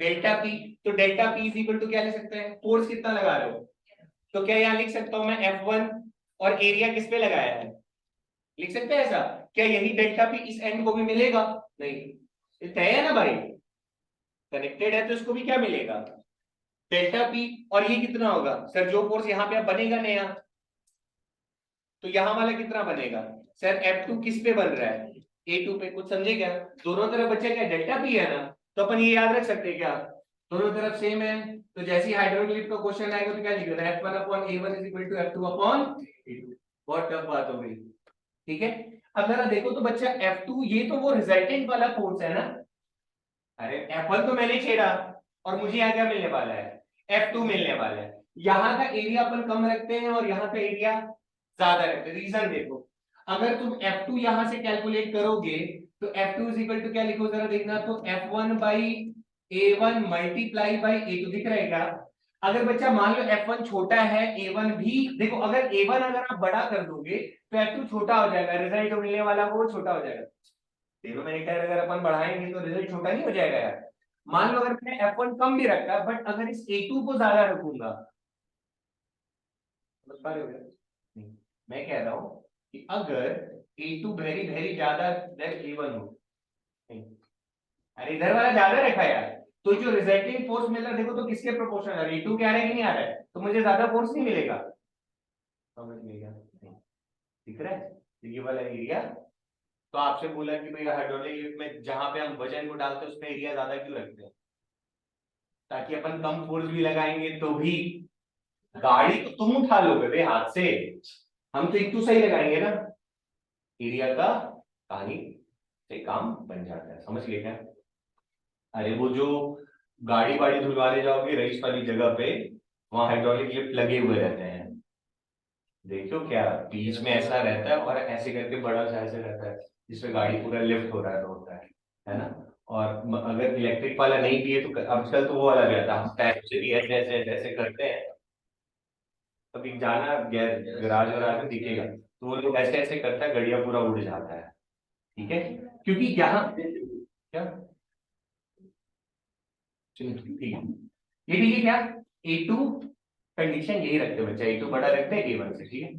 डेल्टा पी, तो delta P is equal to क्या लिख सकते हैं, फोर्स कितना लगा रहे हो, तो क्या यहाँ लिख सकता हूं मैं F1 और एरिया किस पे लगाया है, लिख सकते हैं ऐसा, क्या यही डेल्टा पी इस एंड को भी मिलेगा, नहीं तय है ना भाई, कनेक्टेड है तो इसको भी क्या मिलेगा, डेल्टा पी, और ये कितना होगा सर, जो फोर्स यहाँ पे अब बनेगा नया, तो यहाँ वाला कितना बनेगा सर, F2 किस पे बन रहा है, A2 पे, कुछ समझे क्या, दोनों तरफ बच्चे क्या डेल्टा पी है ना, तो अपन ये याद रख सकते हैं क्या, दोनों तरफ सेम है, तो जैसे ही हाइड्रोलिक लिफ्ट का क्वेश्चन आएगा तो क्या लिखेगा, F1 upon A1 is equal to F2 upon A2, बहुत टफ बात हो गई, ठीक है। अब जरा देखो तो बच्चा F2 ये तो वो रिजल्टेंट वाला फोर्स है ना, अरे F1 तो मैंने छेड़ा और मुझे यहाँ क्या मिलने वाला है, F2 मिलने वाला है, यहाँ का एरिया अपन कम रखते हैं और यहाँ का एरिया ज्यादा रखते हैं, रीजन देखो, अगर तुम F2 यहां से कैलकुलेट करोगे तो F2 इज इक्वल टू क्या लिखो जरा देखना, तो F1 by A1 multiply by A2, दिख रहा है क्या, अगर बच्चा मान लो F1 छोटा है, A1 भी देखो, अगर A1 अगर आप बड़ा कर दोगे तो F2 छोटा हो जाएगा, रिजल्ट जो मिलने वाला वो छोटा हो जाएगा। डिनोमिनेटर अगर अपन बढ़ाएंगे तो रिजल्ट छोटा नहीं हो जाएगा यार। मान लो अगर मैंने F1 कम भी रखा, बट अगर इस A2 को ज्यादा रखूंगा, समझ पा रहे हो क्या? नहीं, मैं कह रहा हूं कि अगर A2 वेरी वेरी ज्यादा देन A1 हो, नहीं, अरे इधर वाला ज्यादा रखा यार, तो जो रिजल्टिंग फोर्स मिल रहा है देखो तो किसके प्रोपोर्शनल है, A2 के आ रहा है कि नहीं आ रहा है, तो मुझे ज्यादा फोर्स नहीं मिलेगा। समझ में गया? नहीं, दिख रहा है ये वाला एरिया। तो आपसे बोला कि भाई हाइड्रोलिक लिफ्ट में जहां पे हम वजन को डालते हैं उसमें एरिया ज्यादा क्यों रखते हैं, ताकि अपन कम फोर्स भी लगाएंगे तो भी, गाड़ी तो तुम उठा लोगे भाई हाथ से, हम तो एक तो सही लगाएंगे ना, एरिया का कहानी से काम बन जाता है। समझ गए क्या? अरे वो जो गाड़ी वाड़ी धुलवाने जाओगे रईस वाली जगह पे, वहां हाइड्रोलिक लिफ्ट लगे हुए रहते हैं, देखो क्या बीच में ऐसा रहता है और ऐसे करके बड़ा सा ऐसे रहता है जिसमें गाड़ी पूरा लिफ्ट हो रहा है, होता है ना। और अगर इलेक्ट्रिक वाला नहीं भी है तो आजकल तो वो वाला भी आता है, हम पैर से भी ऐसे ऐसे ऐसे करते हैं, कभी जाना गैराज वराज में दिखेगा तो वो लोग ऐसे ऐसे करता है, गड़िया पूरा उड़ जाता है। ठीक है, क्योंकि यहाँ क्या, चलिए ठीक है, ये ठीक है क्या, A2 कंडीशन यही रखते हैं बच्चा, A2 बड़ा रखते हैं A1 से, ठीक है।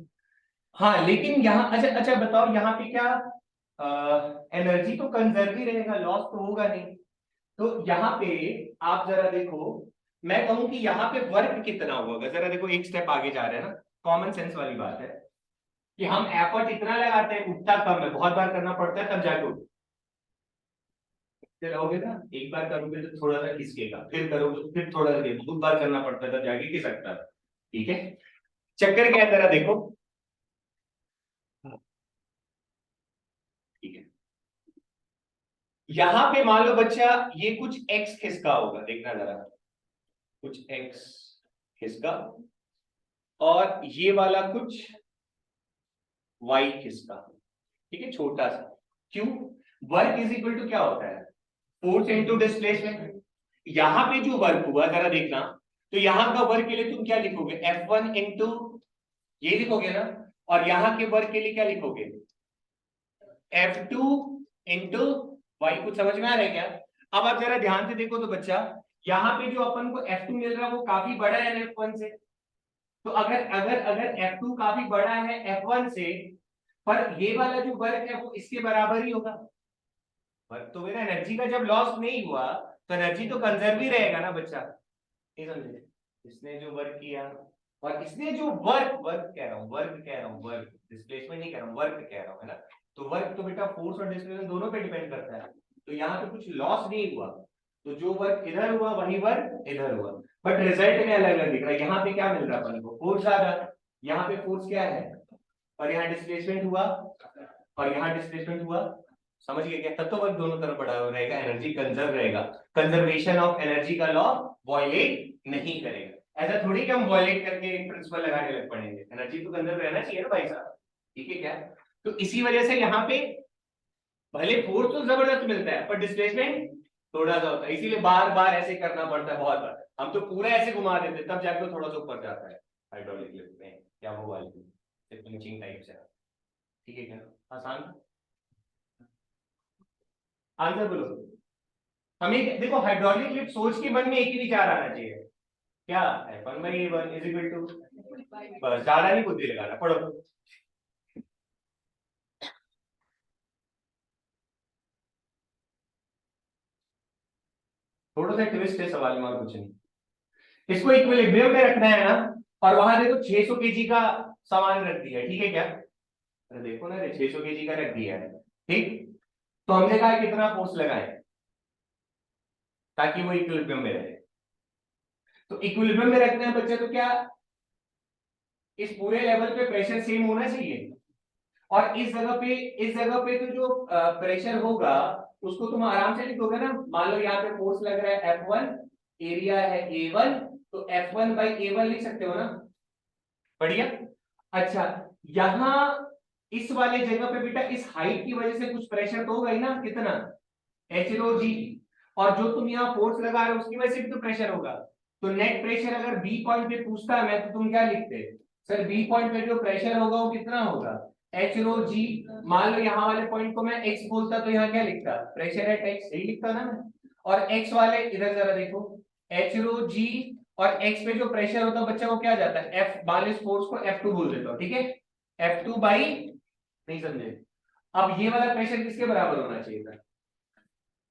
हाँ लेकिन यहाँ अच्छा अच्छा बताओ, यहाँ पे क्या एनर्जी तो कंजर्व ही रहेगा, लॉस तो होगा नहीं। तो यहाँ पे आप जरा देखो, मैं कहूं कि यहाँ पे वर्क कितना होगा, जरा देखो एक स्टेप आगे जा रहे हैं ना, कॉमन सेंस वाली बात है कि हम एफर्ट इतना लगाते हैं, उठता कम है, बहुत बार करना पड़ता है तब जाके रहोगे ना, एक बार करोगे तो थोड़ा सा खिसकेगा, फिर करोगे तो फिर थोड़ा सा, बहुत बार करना पड़ता है तब जाके खिसकता है। ठीक है, चक्कर क्या है जरा देखो। ठीक है, यहां पे मान लो बच्चा ये कुछ एक्स खिसका होगा, देखना जरा, कुछ एक्स खिसका, और ये वाला कुछ वाई खिसका, ठीक है, छोटा सा। क्यों? वर्क इज इक्वल टू क्या होता है, फोर्स इनटू डिस्प्लेसमेंट। यहां पे जो वर्क हुआ जरा देखना, तो यहां का वर्क के लिए तुम क्या लिखोगे, F1 इंटू ये लिखोगे ना, और यहां के वर्क के लिए क्या लिखोगे, F2 इंटू वाई। कुछ समझ में आ रहा है क्या? अब आप जरा ध्यान से देखो तो बच्चा, यहाँ पे जो अपन को F2 मिल रहा है वो काफी बड़ा है ना F1 से, तो अगर अगर अगर F2 काफी बड़ा है F1 से, पर ये वाला जो वर्क है वो इसके बराबर ही होगा। वर्क तो मेरा एनर्जी का जब लॉस नहीं हुआ तो एनर्जी तो कंजर्व ही रहेगा ना बच्चा, नहीं समझे? इसने जो वर्क किया और इसने जो वर्क वर्क कह रहा हूँ, वर्क कह रहा हूँ, वर्क डिस्प्लेसमेंट नहीं कह रहा हूँ, वर्क कह रहा हूँ, है ना। तो वर्क तो बेटा फोर्स और डिस्प्लेसमेंट दोनों पे डिपेंड करता है, तो यहाँ पे कुछ लॉस नहीं हुआ, तो जो वर्क इधर हुआ वही वर्क इधर हुआ, बट रिजल्ट में अलग अलग दिख रहा है। यहाँ पे क्या मिल रहा है अपन को, फोर्स ज्यादा, यहाँ पे फोर्स क्या है, और यहाँ डिस्प्लेसमेंट हुआ, और यहाँ डिस्प्लेसमेंट हुआ। समझ गए क्या? तब तो वर्क दोनों तरफ बढ़ा हुआ रहेगा, एनर्जी कंजर्व रहेगा, कंजर्वेशन ऑफ एनर्जी का लॉ वॉयलेट नहीं करेगा। ऐसा थोड़ी कि हम वॉयलेट करके एक प्रिंसिपल लगाने लग पड़ेंगे, एनर्जी तो कंजर्व रहना चाहिए ना भाई साहब, ठीक है क्या? तो इसी वजह से यहाँ पे भले फोर्स तो जबरदस्त मिलता है पर डिस्प्लेसमेंट थोड़ा सा होता है, इसीलिए बार बार ऐसे करना पड़ता है, बहुत बार हम तो पूरा ऐसे घुमा देते तब जाके थोड़ा सा ऊपर जाता है हाइड्रोलिक लिफ्ट में, क्या वो वाली पिंचिंग टाइप से। ठीक है क्या? आसान आंसर बोलो। हमें देखो हाइड्रोलिक लिफ्ट सोच के मन में एक ही विचार आना चाहिए, क्या F1/A1 इज इक्वल टू, बस ज्यादा नहीं बुद्धि लगाना, पढ़ो। थोड़ा सा ट्विस्ट है सवाल में और कुछ नहीं, इसको इक्विलिब्रियम में रखना है ना, और वहां देखो 600 केजी का सामान रख दिया है, ठीक है क्या? अरे देखो ना, 600 केजी का रख दिया है, ठीक। तो हमने कहा कितना फोर्स लगाए ताकि वो इक्विलिब्रियम में रहे, तो इक्विलिब्रियम में रखना है बच्चे, तो क्या इस पूरे लेवल पे प्रेशर सेम होना चाहिए, और इस जगह पे तो जो प्रेशर होगा उसको तुम आराम से लिखोगे ना, मान लो यहाँ पे फोर्स लग रहा है F1, एरिया है A1, तो F1/A1 लिख सकते हो ना, बढ़िया। अच्छा, यहाँ इस वाले जगह पे बेटा इस हाइट की वजह से कुछ प्रेशर तो होगा ही ना, कितना, H rho g, और जो तुम यहाँ फोर्स लगा रहे हो उसकी वजह से भी तो प्रेशर होगा, तो नेट प्रेशर अगर बी पॉइंट पे पूछता है मैं, तो तुम क्या लिखते? सर बी पॉइंट पे जो प्रेशर होगा वो कितना होगा? एच रो जी। मान लो यहाँ वाले पॉइंट को मैं एक्स बोलता तो यहाँ क्या लिखता? प्रेशर एट एक्स, यही लिखता ना मैं। और एक्स वाले इधर जरा देखो, एच रो जी, और एक्स पे जो प्रेशर होता है बच्चा वो क्या जाता है? एफ, मान लो इस फोर्स को F2 बोल देता हूँ, ठीक है? F2 बाई, नहीं समझे? अब ये वाला प्रेशर किसके बराबर होना चाहिए था?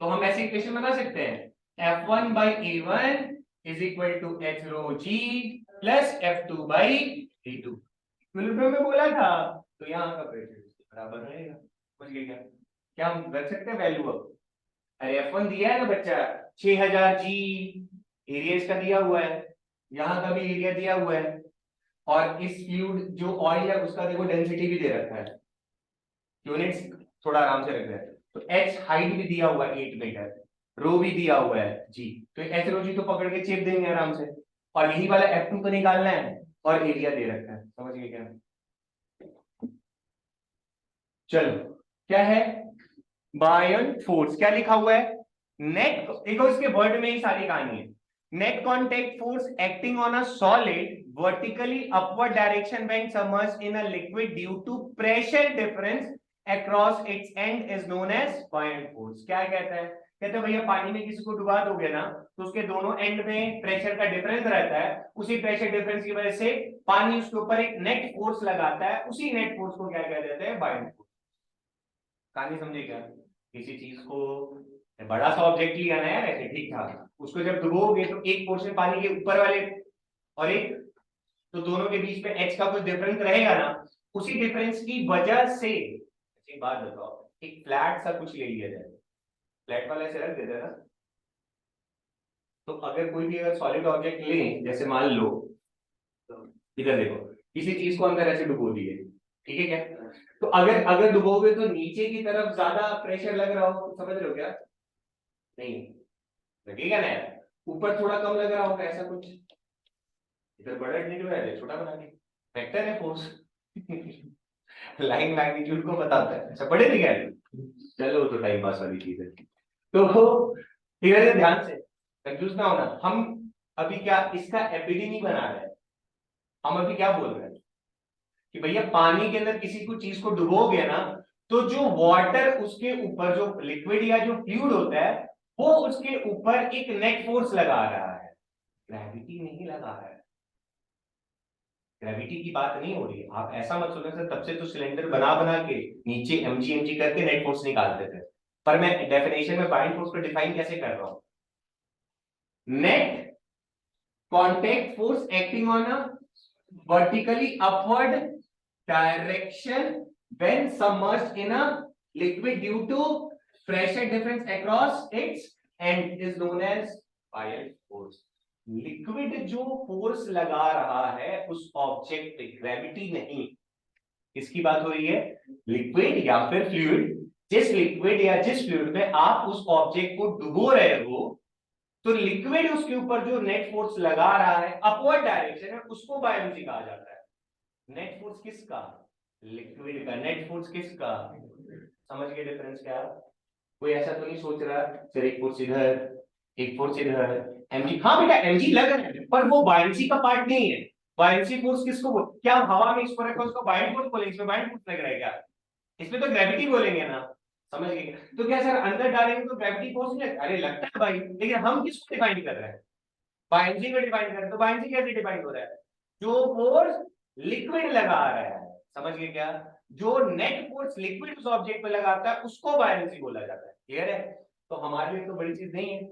तो हम ऐसे इक्वेशन बना सकते हैं, F1 by A1 is equal to H rho G plus F2 by A2। मिनटों में बोला था, तो यहाँ का प्रेशर इसके बराबर रहेगा। समझ गए क्या? क्या हम रख सकते हैं वैल्यू अब? अरे F1 दिया है ना बच्चा, 6000 जी, एरिया इसका दिया हुआ है, यहाँ का भी एरिया दिया हुआ है, और इस फ्लूइड जो ऑयल है उसका देखो डेंसिटी भी दे रखा है, यूनिट्स थोड़ा आराम से रख रहा है। तो एच हाइट भी दिया हुआ है 8 मीटर, रो भी दिया हुआ है जी, तो एच रो जी तो पकड़ के चेप देंगे आराम से, और यही वाला F2 को निकालना है, और एरिया दे रखा है। समझ गए क्या? चलो, क्या है? बायन फोर्स क्या लिखा हुआ है? नेट, देखो इसके वर्ड में ही सारी कहानी है। Net contact force acting on a solid vertically upward direction when submerged in a liquid due to pressure difference across its end is known as buoyant force. क्या कहता है? कहते हैं भैया पानी में किसी को डुबा दोगे ना, तो उसके दोनों एंड में प्रेशर का डिफरेंस रहता है, उसी प्रेशर डिफरेंस की वजह से पानी उसके ऊपर एक नेट फोर्स लगाता है, उसी नेट फोर्स को क्या कह देते हैं? Bayern force. कहानी समझे क्या? किसी चीज को बड़ा सा ऑब्जेक्ट लिया ना यार, ऐसे ठीक ठाक, उसको जब डुबोगे तो एक पोर्शन पानी के ऊपर वाले और एक, तो दोनों के बीच में एच का कुछ डिफरेंस रहेगा ना, उसी डिफरेंस की वजह से। एक बात बताओ, एक फ्लैट सा कुछ ले लिया जाए, फ्लैट वाला ऐसे रख देते हैं ना, तो अगर कोई भी अगर सॉलिड ऑब्जेक्ट ले, जैसे मान लो, तो इधर देखो, किसी चीज को अंदर ऐसे डुबो दिए, ठीक है क्या? तो अगर अगर डुबोगे तो नीचे की तरफ ज्यादा प्रेशर लग रहा हो, समझ रहे हो क्या? नहीं लगेगा ना यार, ऊपर थोड़ा कम लग रहा होगा, ऐसा कुछ। इधर बड़ा नहीं जो है छोटा बना के, वेक्टर है फोर्स। लाइन मैग्नीट्यूड को बताता है, ऐसा पढ़े थे क्या? चलो तो टाइम पास वाली चीज है। तो ठीक है, ध्यान से, कंफ्यूज ना होना। हम अभी क्या इसका एपीडी नहीं बना रहे हैं, हम अभी क्या बोल रहे हैं कि भैया पानी के अंदर किसी को चीज को डुबोगे ना, तो जो वाटर उसके ऊपर, जो लिक्विड या जो फ्लूइड होता है, वो उसके ऊपर एक नेट फोर्स लगा रहा है, ग्रेविटी नहीं लगा रहा है। ग्रेविटी की बात नहीं हो रही है, आप ऐसा मत सोचना सर तब से तो सिलेंडर बना बना के नीचे एमजी करके नेट फोर्स निकालते थे। पर मैं डेफिनेशन में बाइंड फोर्स को डिफाइन कैसे कर रहा हूं? Net contact force acting on a vertically upward direction when submerged in a liquid due to pressure difference across its end is known as buoyant force। Liquid जो फोर्स लगा रहा है उस ऑब्जेक्ट पे, ग्रेविटी नहीं। किसकी बात हो रही है? लिक्विड या फिर फ्लूइड। जिस लिक्विड या जिस फ्लूइड में आप उस ऑब्जेक्ट को डुबो रहे हो, तो लिक्विड उसके ऊपर जो नेट फोर्स लगा रहा है अपवर्ड डायरेक्शन में, उसको बायोलॉजी कहा जाता है। नेट फोर्स किसका? लिक्विड का। नेट फोर्स किसका? समझ गए डिफरेंस क्या? कोई ऐसा तो नहीं सोच रहा सर एक फोर्स इधर, एक फोर्स इधर, एमजी, हाँ बेटा एमजी लग रहा है, पर वो बायोलॉजी का पार्ट नहीं है। बायोलॉजी फोर्स किसको बोल, क्या हवा में इसको रखा उसको बायोलॉजी फोर्स बोलेंगे? इसमें बायोलॉजी फोर्स लग रहा है क्या? इसमें तो ग्रेविटी बोलेंगे ना। समझ गए? तो क्या सर अंदर डालेंगे तो ग्रेविटी फोर्स नहीं लगता? अरे लगता है भाई, लेकिन हम किसको डिफाइन कर रहे हैं? बायोलॉजी को डिफाइन कर रहे हैं। तो बायोलॉजी कैसे डिफाइन हो रहा है? जो फोर्स लिक्विड लगा रहा है, समझ गए क्या? जो नेट फोर्स लिक्विड उस ऑब्जेक्ट पे लगाता है उसको बायोलॉजी बोला जाता है। क्लियर है? तो हमारे लिए तो बड़ी चीज नहीं है,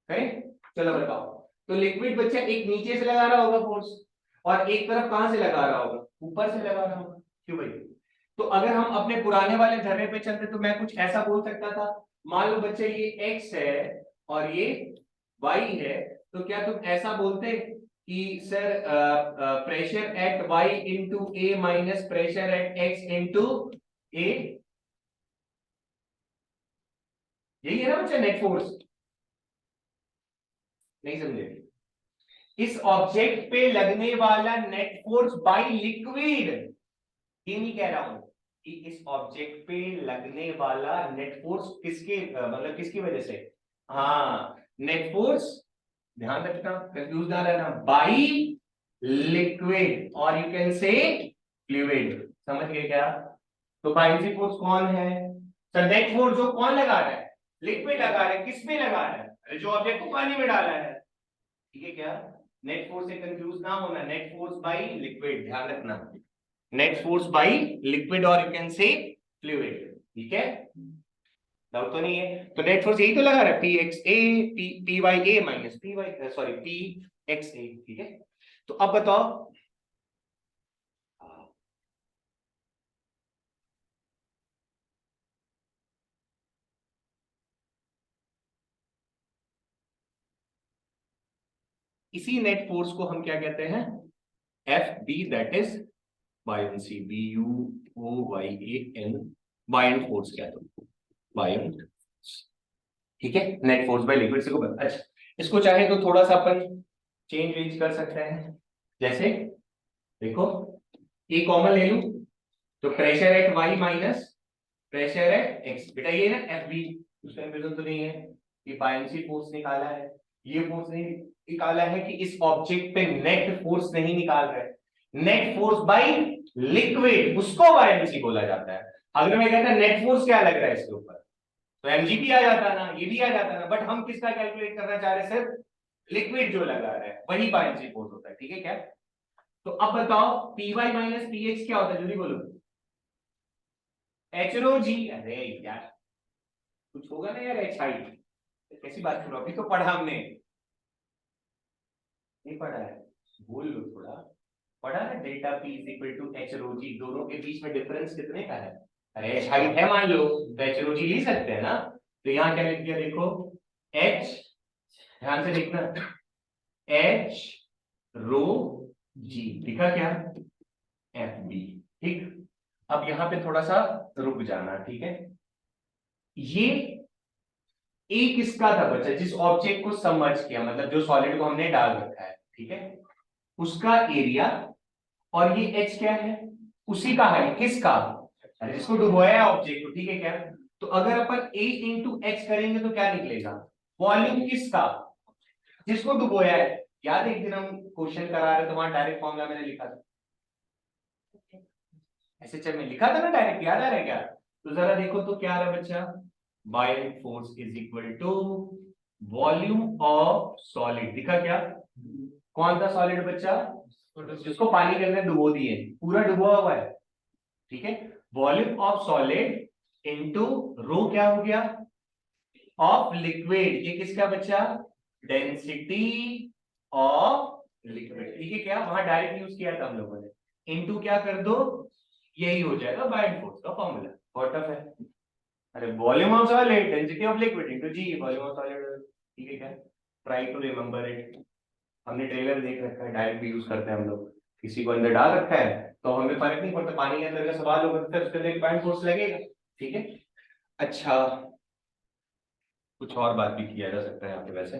करें? चलो बताओ, तो लिक्विड बच्चा एक नीचे से लगा रहा होगा फोर्स, और एक तरफ कहां से लगा रहा होगा? ऊपर से लगा रहा होगा। क्यों भाई? तो अगर हम अपने पुराने वाले धर्रे पे चलते तो मैं कुछ ऐसा बोल सकता था, मान लो बच्चे ये x है और ये y है, तो क्या तुम ऐसा बोलते कि sir pressure at y into A minus pressure at x into A, यही है ना बच्चा नेट फोर्स? नहीं समझे? इस ऑब्जेक्ट पे लगने वाला नेट फोर्स बाय लिक्विड, ये नहीं कह रहा हूं कि इस ऑब्जेक्ट पे लगने वाला नेट फोर्स किसके मतलब किसकी वजह से, हाँ नेट फोर्स ध्यान रखना, कंफ्यूज ना रहना, बाई लिक्विड और यू कैन से फ्लूइड। समझ गए क्या? तो बाइंसी फोर्स कौन है? सर नेट फोर्स जो कौन लगा रहा है? लिक्विड लगा रहा है। किस में लगा रहा है? जो ऑब्जेक्ट को पानी में डाला है। ठीक है क्या? नेट फोर्स से कंफ्यूज ना होना, नेट फोर्स बाई लिक्विड, ध्यान रखना, नेट फोर्स बाई लिक्विड और यू कैन से फ्लूइड। ठीक है, डाउट तो नहीं है? तो नेट फोर्स यही तो लगा रहा है, P X A, P Y A minus P Y, sorry P X A. ठीक है, तो अब बताओ, इसी नेट फोर्स को हम क्या कहते हैं? F B, that is buoyancy, B U O Y A N, buoyant force कहते हैं, बायंट। ठीक है, नेट फोर्स बाय लिक्विड से को बता। अच्छा, इसको चाहे तो थोड़ा सा अपन चेंज वेंज कर सकते हैं। जैसे देखो, ए कॉमन ले लूं, तो pressure at Y minus pressure at X, बेटा ये ना एफ बी, उस टाइम पे तो नहीं है, ये बायंसी फोर्स निकाला है, ये फोर्स नहीं निकाला है कि इस ऑब्जेक्ट पे नेट फोर्स नहीं निकाल रहे, नेट फोर्स बाय लिक्विड, उसको बायंसी बोला जाता है। अगर मैं कहता नेट फोर्स क्या लग रहा है इसके ऊपर, तो एमजीपी आ जाता ना, ये भी आ जाता ना, बट हम किसका कैलकुलेट करना चाह रहे हैं? सिर्फ लिक्विड जो लगा रहा है वही बायंसी फोर्स होता है। ठीक है क्या? तो अब बताओ, P Y minus P X क्या होता है, जल्दी बोलो। एच रो जी, अरे यार कुछ होगा ना यार, एच आई, कैसी बात करो, अभी तो पढ़ा हमने, नहीं पढ़ा है? बोल लो थोड़ा, पढ़ा ना, delta P is equal to H rho G, दोनों के बीच में डिफरेंस कितने का है? अरे एच हाइट है मान लो, तो एच रो जी ले सकते हैं ना। तो यहाँ क्या लिख दिया देखो, एच, ध्यान से देखना, एच रो जी, लिखा क्या? F B. ठीक, अब यहां पे थोड़ा सा रुक जाना, ठीक है? ये ए किसका था बच्चा? जिस ऑब्जेक्ट को सबमर्ज किया, मतलब जो सॉलिड को हमने डाल रखा है, ठीक है, उसका एरिया, और ये एच क्या है? उसी का है, किसका? अरे जिसको डुबोया है ऑब्जेक्ट को। ठीक है क्या? तो अगर अपन ए इंटू एच करेंगे तो क्या निकलेगा? वॉल्यूम किसका? जिसको डुबोया है। याद है एक दिन हम क्वेश्चन करा रहे थे, वहां डायरेक्ट फॉर्मूला मैंने लिखा था, एसएचएम में लिखा था ना डायरेक्ट, याद आ रहा है क्या? तो जरा देखो तो क्या आ रहा है बच्चा, बायोटिक force is equal to volume of solid. दिखा क्या? कौन सा सॉलिड बच्चा? जिसको पानी के अंदर डुबो दिए, पूरा डुबोआ हुआ है। ठीक है, वॉल्यूम ऑफ सॉलिड इनटू रो क्या हो गया? Of liquid. ये किसका बच्चा? Density of liquid. ठीक है क्या? वहां डायरेक्ट यूज किया था हम लोगों ने, इनटू क्या कर दो, यही हो जाएगा बायोट फोर्स का फॉर्मूला। व्हाट ऑफ है? अरे volume of solid density of liquid into G, volume of solid. ठीक है क्या? Try to remember it. हमने ट्रेलर देख रखा है, डायरेक्ट भी यूज करते हैं हम लोग, किसी को अंदर डाल रखा है तो हमें फर्क नहीं पड़ता, पानी के अंदर का सवाल होगा तो उसके लिए बायोट फोर्स लगेगा। ठीक है, अच्छा, कुछ और बात भी किया जा सकता है यहाँ पे वैसे।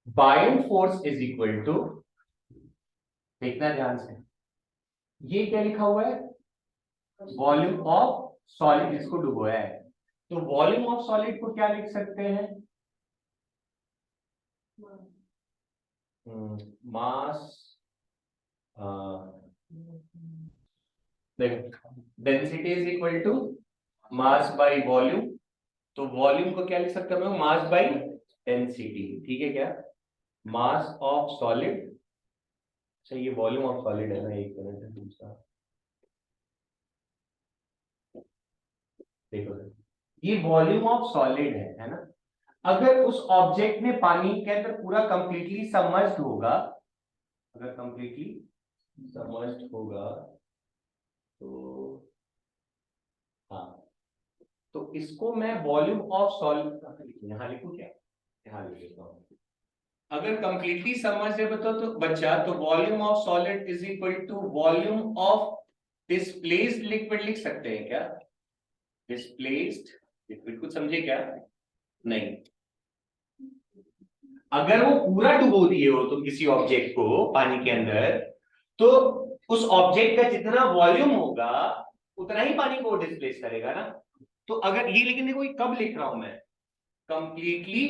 Buoyant force is equal to, देखना ध्यान से, ये क्या लिखा हुआ है? वॉल्यूम ऑफ सॉलिड जिसको डुबोया है। तो वॉल्यूम ऑफ सॉलिड को क्या लिख सकते हैं? मास, देखो, density is equal to mass by volume, तो वॉल्यूम को क्या लिख सकता हूं मैं? Mass by density. ठीक है क्या? मास ऑफ सॉलिड, अच्छा ये वॉल्यूम ऑफ सॉलिड है ना, एक मिनट है दूसरा, देखो ये वॉल्यूम ऑफ सॉलिड है ना? अगर उस ऑब्जेक्ट में पानी के अंदर पूरा कंप्लीटली सबमर्ज्ड होगा, अगर कंप्लीटली सबमर्ज्ड होगा तो, हाँ, तो इसको मैं वॉल्यूम ऑफ सॉलिड, यहां लिखूं क्या? यहां लिख देता हूं। अगर कंप्लीटली सबमर्ज्ड है बताओ तो बच्चा, तो volume of solid is equal to volume of displaced liquid लिख सकते हैं क्या? डिस्प्लेस्ड लिक्विड, कुछ समझे क्या? नहीं, अगर वो पूरा डुबो दिए हो तुम किसी ऑब्जेक्ट को पानी के अंदर, तो उस ऑब्जेक्ट का जितना वॉल्यूम होगा उतना ही पानी को डिस्प्लेस करेगा ना। तो अगर ये, लेकिन देखो ये कब लिख रहा हूं मैं, कंप्लीटली,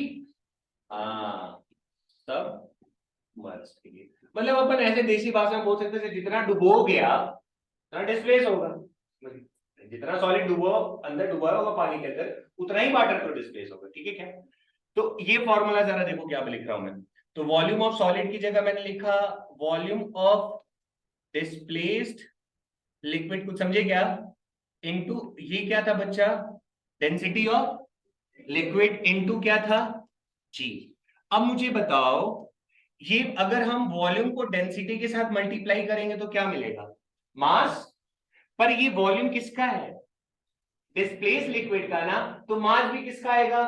हाँ, सब मर्ज के लिए। मतलब अपन ऐसे देसी भाषा में बोल सकते हैं, जितना डुबो गया उतना डिस्प्लेस होगा, जितना सॉलिड डुबो अंदर डुबा होगा पानी के अंदर उतना ही वाटर को डिस्प्लेस होगा। ठीक है क्या? तो ये फॉर्मूला जरा देखो क्या लिख रहा हूं मैं। तो वॉल्यूम ऑफ सॉलिड की जगह मैंने लिखा वॉल्यूम ऑफ डिस्प्लेस्ड लिक्विड, कुछ समझे क्या, इनटू ये क्या था बच्चा, डेंसिटी ऑफ लिक्विड इनटू क्या था, जी। अब मुझे बताओ, ये अगर हम वॉल्यूम को डेंसिटी के साथ मल्टीप्लाई करेंगे तो क्या मिलेगा, मास। पर ये वॉल्यूम किसका है, डिस्प्लेस लिक्विड का ना, तो मास भी किसका आएगा।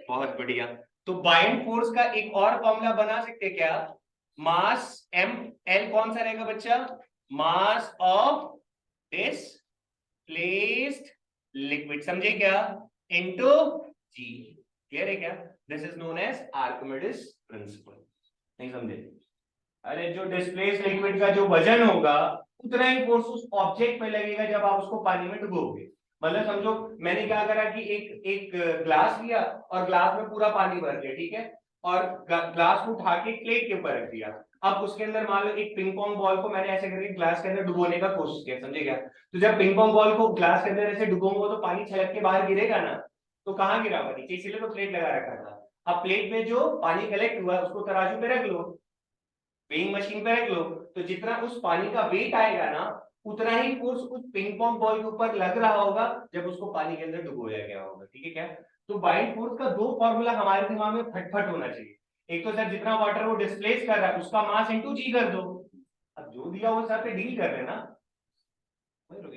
बहुत बढ़िया। तो बाइंड फोर्स का एक और फॉर्मूला बना सकते क्या, मास एम एल कौन सा रहेगा बच्चा, मास ऑफ डिस्प्लेस्ड लिक्विड, समझे क्या, इनटू जी। क्लियर है क्या? This is known as Archimedes principle. नहीं समझे? अरे जो डिस्प्लेस लिक्विड का जो वजन होगा उतना ही फोर्स उस ऑब्जेक्ट में लगेगा जब आप उसको पानी में डुबोगे। मतलब समझो मैंने क्या करा कि एक एक ग्लास लिया और ग्लास में पूरा पानी भर दिया, ठीक है, और ग्लास को उठा के प्लेट के ऊपर रख दिया। अब उसके अंदर मान लो एक पिंग पोंग बॉल को मैंने ऐसे करके ग्लास के अंदर डुबोने का कोशिश किया, समझे क्या? तो जब पिंग पोंग बॉल को ग्लास के अंदर ऐसे डुबोंगे तो पानी छलक के बाहर गिरेगा ना, तो कहाँ गिरा हुआ, नीचे, इसीलिए तो प्लेट लगा रखा था। अब प्लेट में जो पानी कलेक्ट हुआ उसको तराजू पे रख लो, वेइंग मशीन पे रख लो, तो जितना उस पानी का वेट आएगा ना उतना ही फोर्स उस पिंग पोंग बॉल के ऊपर लग रहा होगा जब उसको पानी के अंदर डुबोया गया होगा। ठीक है क्या? तो बाइंड फोर्स का दो फॉर्मूला हमारे दिमाग में फटफट होना चाहिए। एक तो सर जितना वाटर वो डिस्प्लेस कर रहा है उसका मास इनटू जी कर दो। अब जो दिया वो सर पे डील कर रहे हैं ना,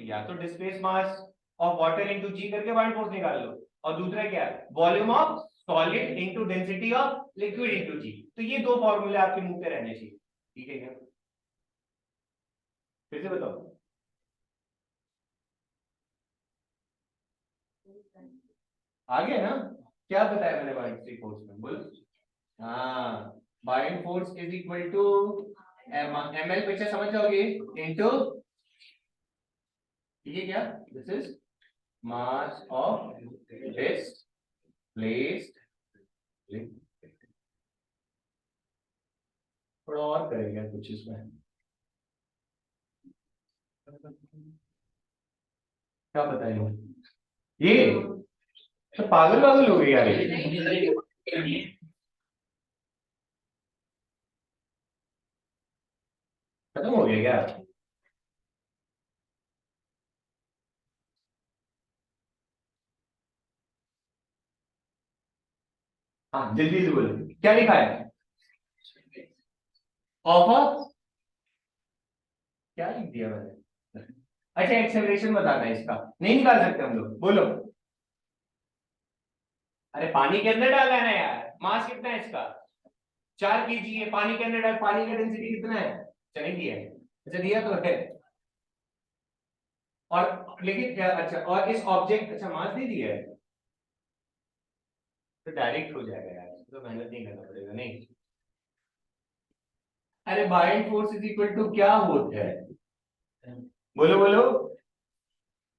या तो displace mass of water into G करके बाइंड फोर्स निकाल लो, और दूसरा क्या है, volume of solid into density of liquid into G. तो ये दो फॉर्मूले आपके मुंह पे रहने चाहिए। ठीक है क्या? फिर से बताओ। आ गया ना? क्या बताया मैंने बाइंड फोर्स में, बोलो। हाँ, buoyant force is equal to M L पीछे समझ जाओगे, इनटू, ठीक है क्या, this is mass of displaced liquid. थोड़ा और करेंगे कुछ इसमें, क्या बताइए, ये तो पागल पागल हो गई यार ये। खत्म हो गया क्या? हाँ जल्दी से बोलो क्या लिखा है, ऑफ, क्या लिख दिया मैंने, अच्छा एक्सेलरेशन बताना है इसका, नहीं निकाल सकते हम लोग, बोलो। अरे पानी के अंदर डाला है ना यार, मास कितना है इसका, 4 kg है, पानी के अंदर डाल, पानी का डेंसिटी कितना है, चले दिया है, अच्छा दिया तो है। और लेकिन क्या, अच्छा और इस ऑब्जेक्ट, अच्छा मास दे दिया है, तो डायरेक्ट हो जाएगा यार, तो मेहनत नहीं करना पड़ेगा, नहीं। अरे buoyant force is equal to क्या होता है, बोलो बोलो,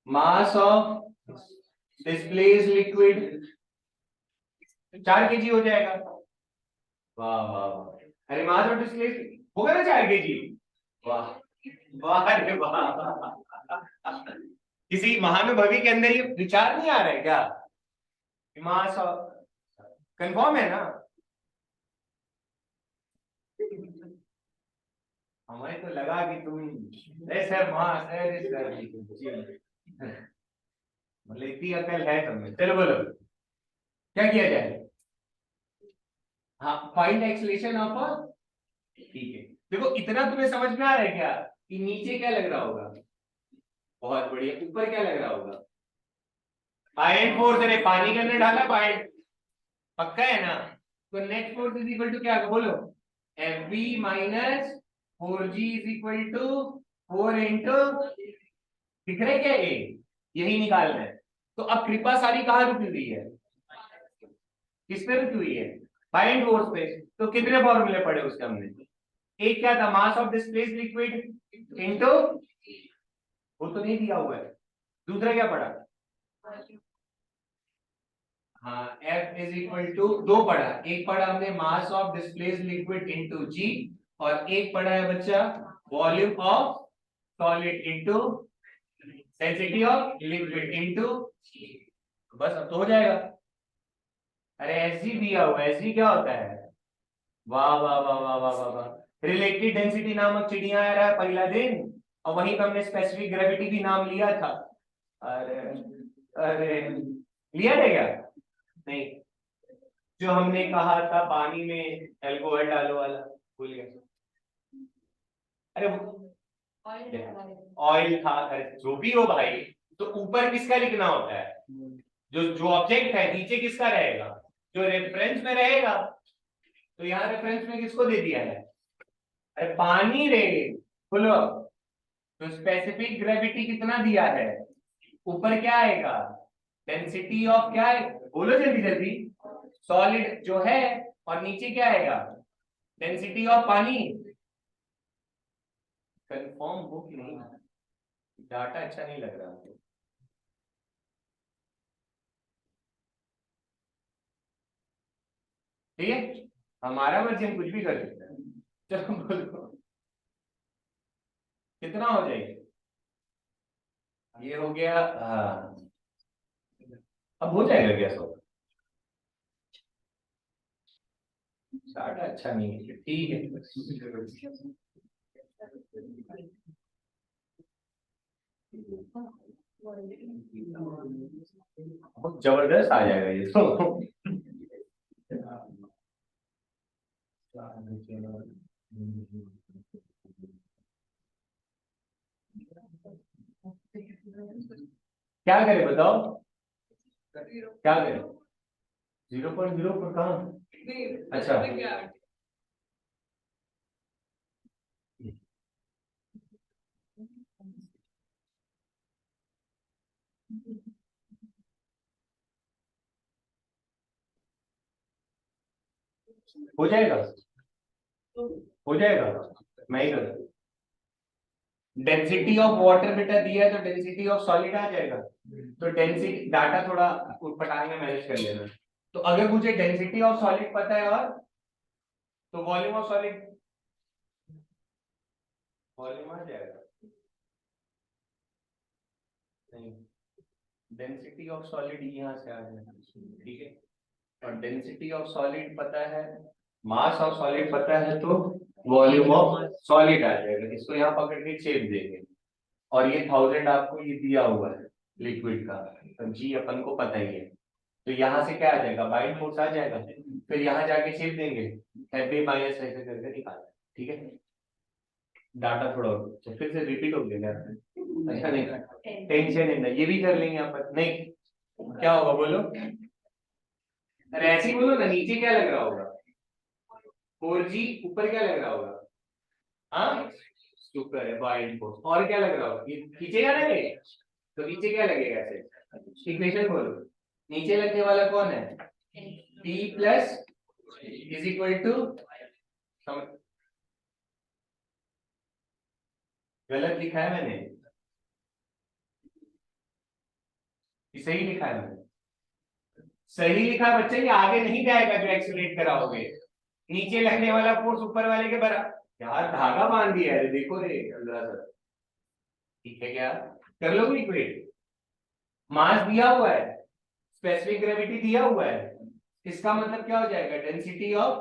mass of displace liquid, 4 kg हो जाएगा। वाह वाह वाह, अरे मास ऑफ डिस्प्लेस होगा ना 4 kg। वाह वाह रे वाह, किसी महानुभवी के अंदर ये विचार नहीं आ रहा है क्या, मास ऑफ, कंफर्म है ना? हमें तो लगा कि तुम ऐसे मास है, मतलब इतनी अकल है तुम्हें, चलो बोलो क्या किया जाए। हाँ, फाइंड एक्सलेशन ऑफ, ठीक है। देखो इतना तुम्हें समझ में आ रहा है क्या कि नीचे क्या लग रहा होगा, बहुत बढ़िया, ऊपर क्या लग रहा होगा, बाइंड फोर्स, अरे पानी के अंदर डाला बाइंड, पक्का है ना? तो net force is equal to क्या होगा, बोलो, F B minus 4G is equal to 4 into, दिख रहा है क्या ये, यही निकालना है। तो अब कृपा सारी कहाँ रुकी हुई है, किस पे रुकी हुई है, फाइंड फोर्स पे। तो कितने फॉर्मूले पढ़े उसके हमने? एक क्या था, मास ऑफ डिस्प्लेस्ड लिक्विड इनटू, वो तो नहीं दिया हुआ है। दूसरा क्या पढ़ा? हाँ, F इज इक्वल टू, दो पढ़ा, एक पढ़ा हमने mass of displaced liquid into G, और एक पढ़ा है बच्चा volume of solid into density of liquid into, बस अब तो हो जाएगा। अरे एसजी दिया हुआ है, एसजी क्या होता है? वाह वाह वाह वाह वाह वाह वाह, रिलेटिव डेंसिटी नामक चिड़िया आ रहा है पहला दिन, और वहीं पर हमने स्पेसिफिक ग्रेविटी भी नाम लिया था। अरे, अरे लिया था क्या? नहीं, जो हमने कहा था पानी में अल्कोहल डालो वाला, भूल गया। अरे ऑयल था, अरे जो भी हो भाई, तो ऊपर किसका लिखना होता है? जो जो ऑब्जेक्ट है नीचे किसका रहेगा? जो रेफरेंस में रहेगा। तो यहाँ रेफरेंस में किसको दे दिया है? अरे पानी रे, बोलो। तो स्पेसिफिक ग्रेविटी कितना दिया है? ऊपर क्या आएगा? डेंसिटी ऑफ क्या है, बोलो जल्दी जल्दी। सॉलिड जो है, और नीचे क्या आएगा? डेंसिटी ऑफ पानी। कंफर्म हो कि नहीं? डाटा अच्छा नहीं लग रहा हमको। ठीक है, हमारा मर्जी, हम कुछ भी कर सकते हैं। चलो बोलो कितना हो जाएगा? ये हो गया, हाँ। अब हो जाएगा क्या सो? डाटा अच्छा नहीं है, ठीक है। बहुत जबरदस्त आ जाएगा ये तो। क्या करें बताओ? क्या करें? 0.0 पर कहाँ? अच्छा, हो जाएगा, हो जाएगा, मैं ही करूँ। डेंसिटी ऑफ वाटर बेटा दिया है, तो डेंसिटी ऑफ सॉलिड आ जाएगा। तो डेंसिटी डाटा थोड़ा पटाने में मैनेज कर लेना। तो अगर मुझे डेंसिटी ऑफ सॉलिड पता है, और तो वॉल्यूम ऑफ सॉलिड, वॉल्यूम आ जाएगा। नहीं, डेंसिटी ऑफ सॉलिड यहाँ से आ जाएगा, ठीक है। और डेंसिटी ऑफ सॉलिड पता है, मास ऑफ सॉलिड पता है, तो वॉल्यूम ऑफ सॉलिड आ जाएगा। इसको यहाँ पकड़ के छेद देंगे, और ये 1000 आपको ये दिया हुआ है लिक्विड का, तो जी अपन को पता ही है। तो यहाँ से क्या आ जाएगा? बाइंड फोर्स आ जाएगा, फिर यहाँ जाके छेद देंगे, एफ माइनस ऐसे करके निकालना, ठीक है। डाटा थोड़ा और, अच्छा, फिर से रिपीट हो गया। अच्छा नहीं, टेंशन नहीं, ये भी कर लेंगे अपन, नहीं क्या होगा बोलो? अरे ऐसे ही बोलो ना, नीचे क्या लग रहा होगा? 4G, ऊपर क्या लग रहा होगा? हाँ, शुक्र है, बाइंड फोर्स। और क्या लग रहा होगा? ये खींचेगा ना ये, तो नीचे क्या लगेगा ऐसे? इक्वेशन बोलो, नीचे लगने वाला कौन है? T plus is equal to, गलत लिखा है मैंने कि सही लिखा है मैंने? सही लिखा है बच्चे, ये आगे नहीं जाएगा जो एक्सीलरेट कराओगे। नीचे लगने वाला फोर्स ऊपर वाले के बराबर। यार धागा बांध दिया है, देखो रे अल्लाह सर। ठीक है क्या? कर लो इक्वेट। मास दिया हुआ है, स्पेसिफिक ग्रेविटी दिया हुआ है, इसका मतलब क्या हो जाएगा? Density of